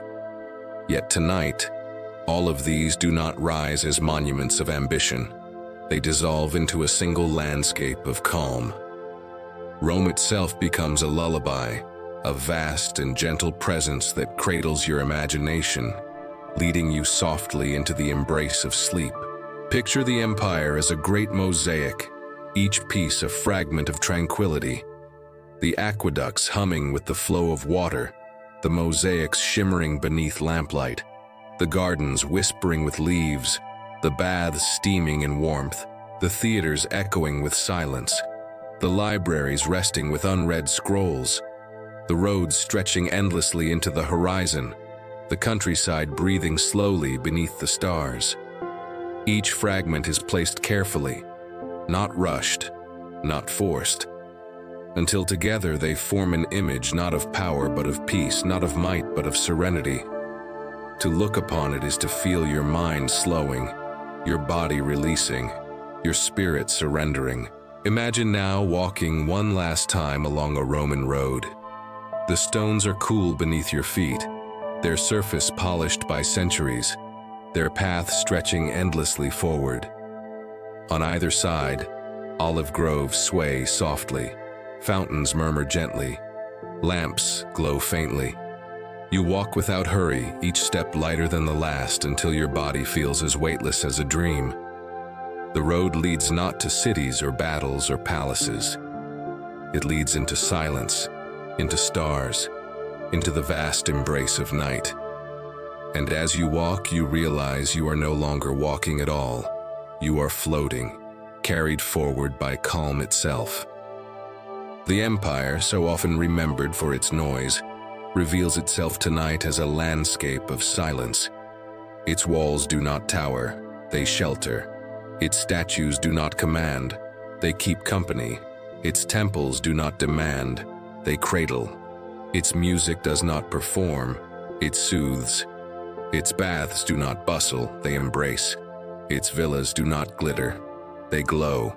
Yet tonight, all of these do not rise as monuments of ambition. They dissolve into a single landscape of calm. Rome itself becomes a lullaby, a vast and gentle presence that cradles your imagination, leading you softly into the embrace of sleep. Picture the empire as a great mosaic, each piece a fragment of tranquility. The aqueducts humming with the flow of water, the mosaics shimmering beneath lamplight, the gardens whispering with leaves, the baths steaming in warmth, the theaters echoing with silence, the libraries resting with unread scrolls, the roads stretching endlessly into the horizon, the countryside breathing slowly beneath the stars. Each fragment is placed carefully, not rushed, not forced, until together they form an image not of power but of peace, not of might but of serenity. To look upon it is to feel your mind slowing, your body releasing, your spirit surrendering. Imagine now walking one last time along a Roman road. The stones are cool beneath your feet, their surface polished by centuries, their path stretching endlessly forward. On either side, olive groves sway softly, fountains murmur gently, lamps glow faintly. You walk without hurry, each step lighter than the last until your body feels as weightless as a dream. The road leads not to cities or battles or palaces. It leads into silence, into stars, into the vast embrace of night. And as you walk, you realize you are no longer walking at all. You are floating, carried forward by calm itself. The empire, so often remembered for its noise, reveals itself tonight as a landscape of silence. Its walls do not tower, they shelter. Its statues do not command, they keep company. Its temples do not demand, they cradle. Its music does not perform, it soothes. Its baths do not bustle, they embrace. Its villas do not glitter, they glow.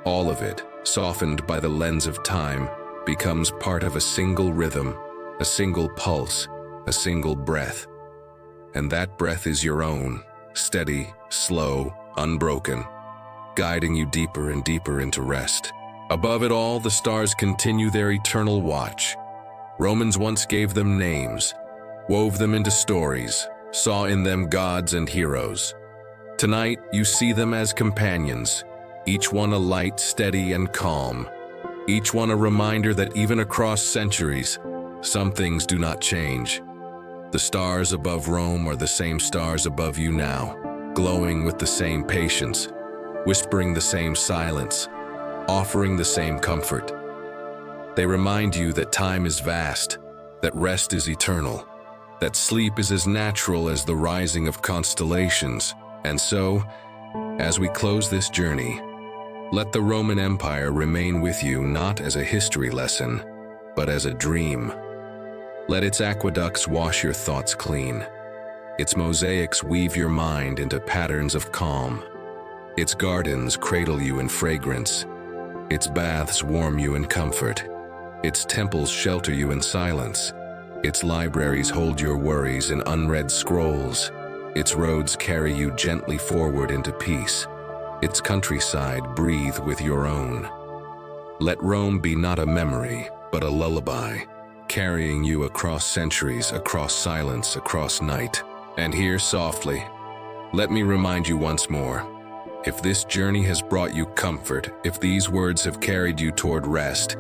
All of it, softened by the lens of time, becomes part of a single rhythm, a single pulse, a single breath. And that breath is your own, steady, slow, unbroken, guiding you deeper and deeper into rest. Above it all, the stars continue their eternal watch. Romans once gave them names, wove them into stories, saw in them gods and heroes. Tonight, you see them as companions, each one a light, steady, and calm. Each one a reminder that even across centuries, some things do not change. The stars above Rome are the same stars above you now, glowing with the same patience, whispering the same silence, offering the same comfort. They remind you that time is vast, that rest is eternal, that sleep is as natural as the rising of constellations. And so, as we close this journey, let the Roman Empire remain with you not as a history lesson, but as a dream. Let its aqueducts wash your thoughts clean. Its mosaics weave your mind into patterns of calm. Its gardens cradle you in fragrance. Its baths warm you in comfort. Its temples shelter you in silence. Its libraries hold your worries in unread scrolls. Its roads carry you gently forward into peace. Its countryside breathe with your own. Let Rome be not a memory, but a lullaby, carrying you across centuries, across silence, across night. And here softly, let me remind you once more, if this journey has brought you comfort, if these words have carried you toward rest,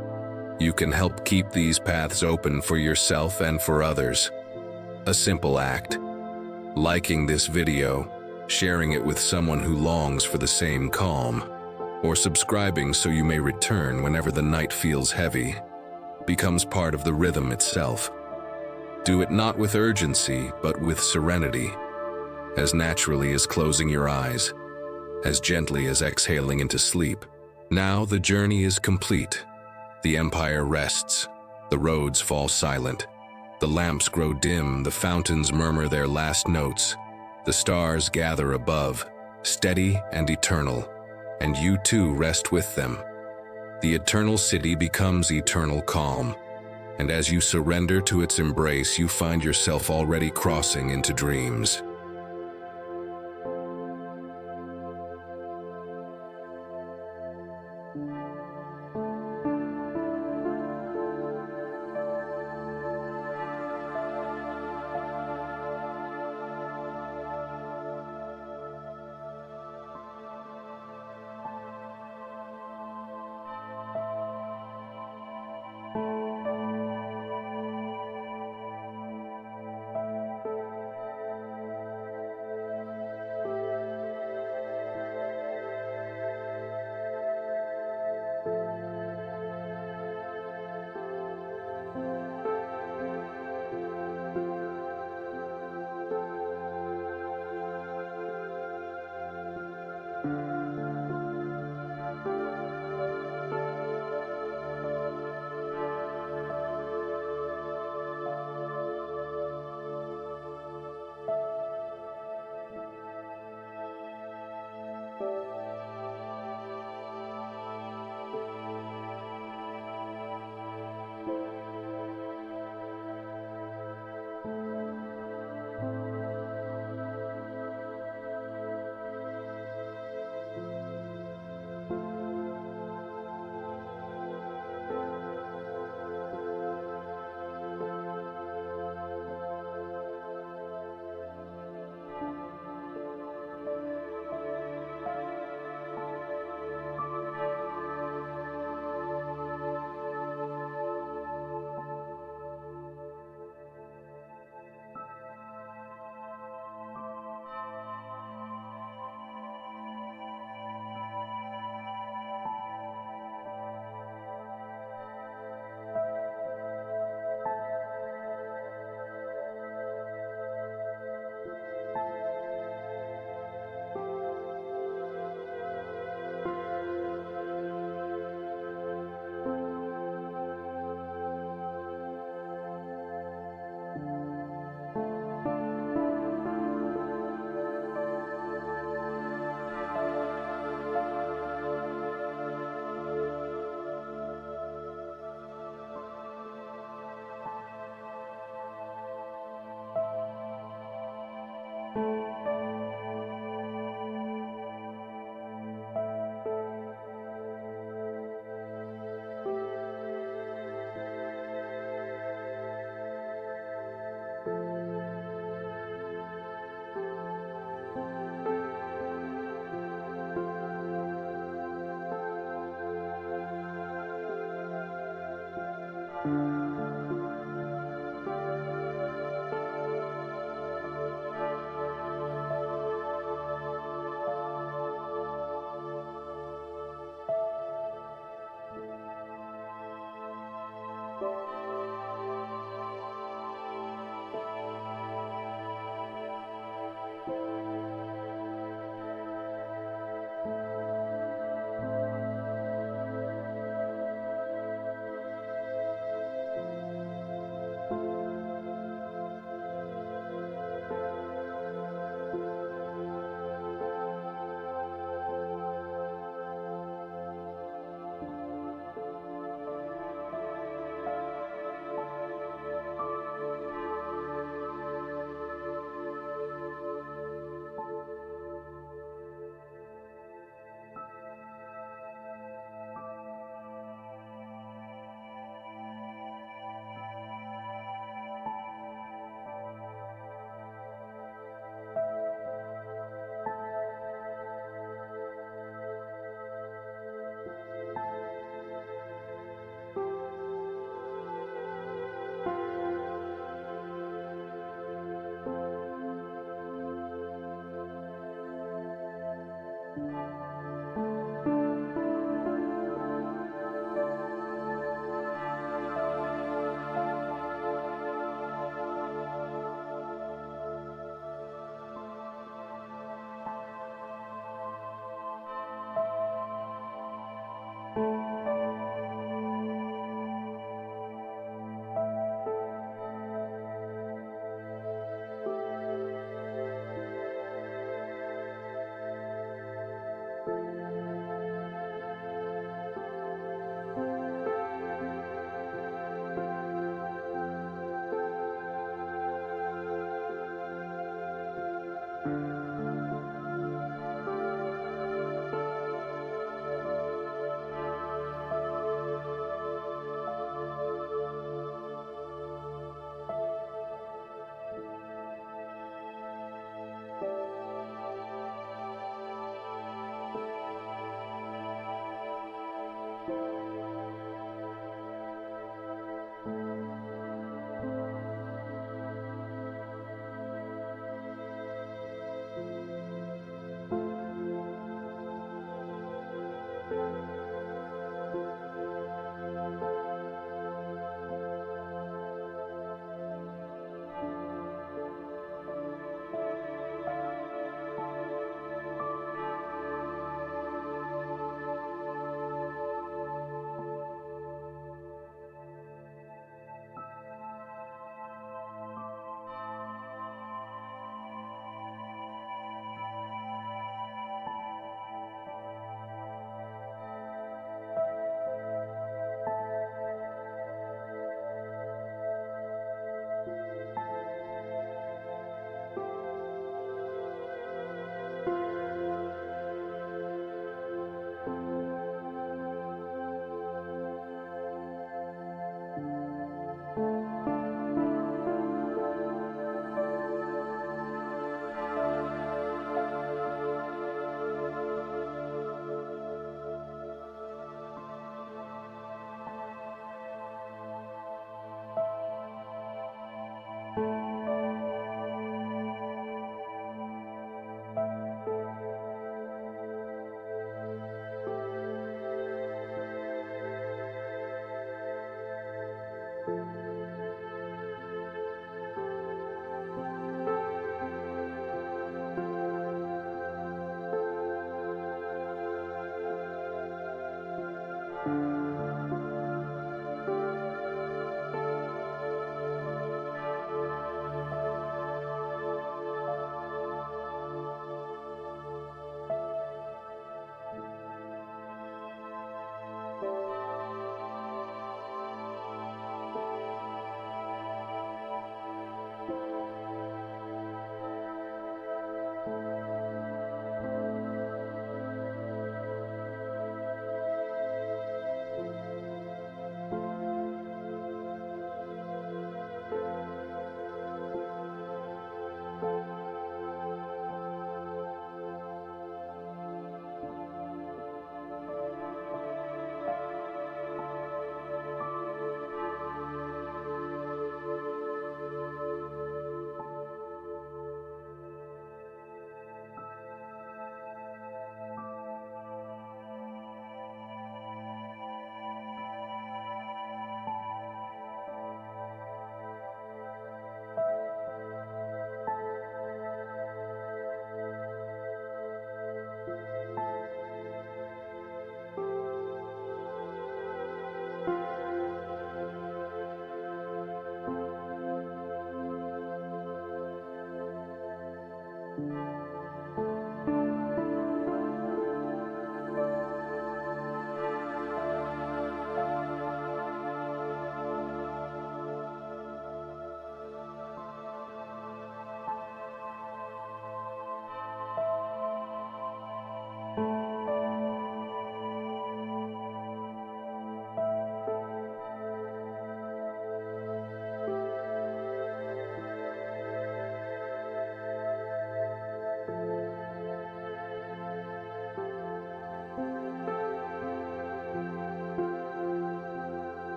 you can help keep these paths open for yourself and for others. A simple act: liking this video, sharing it with someone who longs for the same calm, or subscribing so you may return whenever the night feels heavy, becomes part of the rhythm itself. Do it not with urgency, but with serenity, as naturally as closing your eyes, as gently as exhaling into sleep. Now the journey is complete. The empire rests, the roads fall silent, the lamps grow dim, the fountains murmur their last notes, the stars gather above, steady and eternal, and you too rest with them. The eternal city becomes eternal calm, and as you surrender to its embrace, you find yourself already crossing into dreams.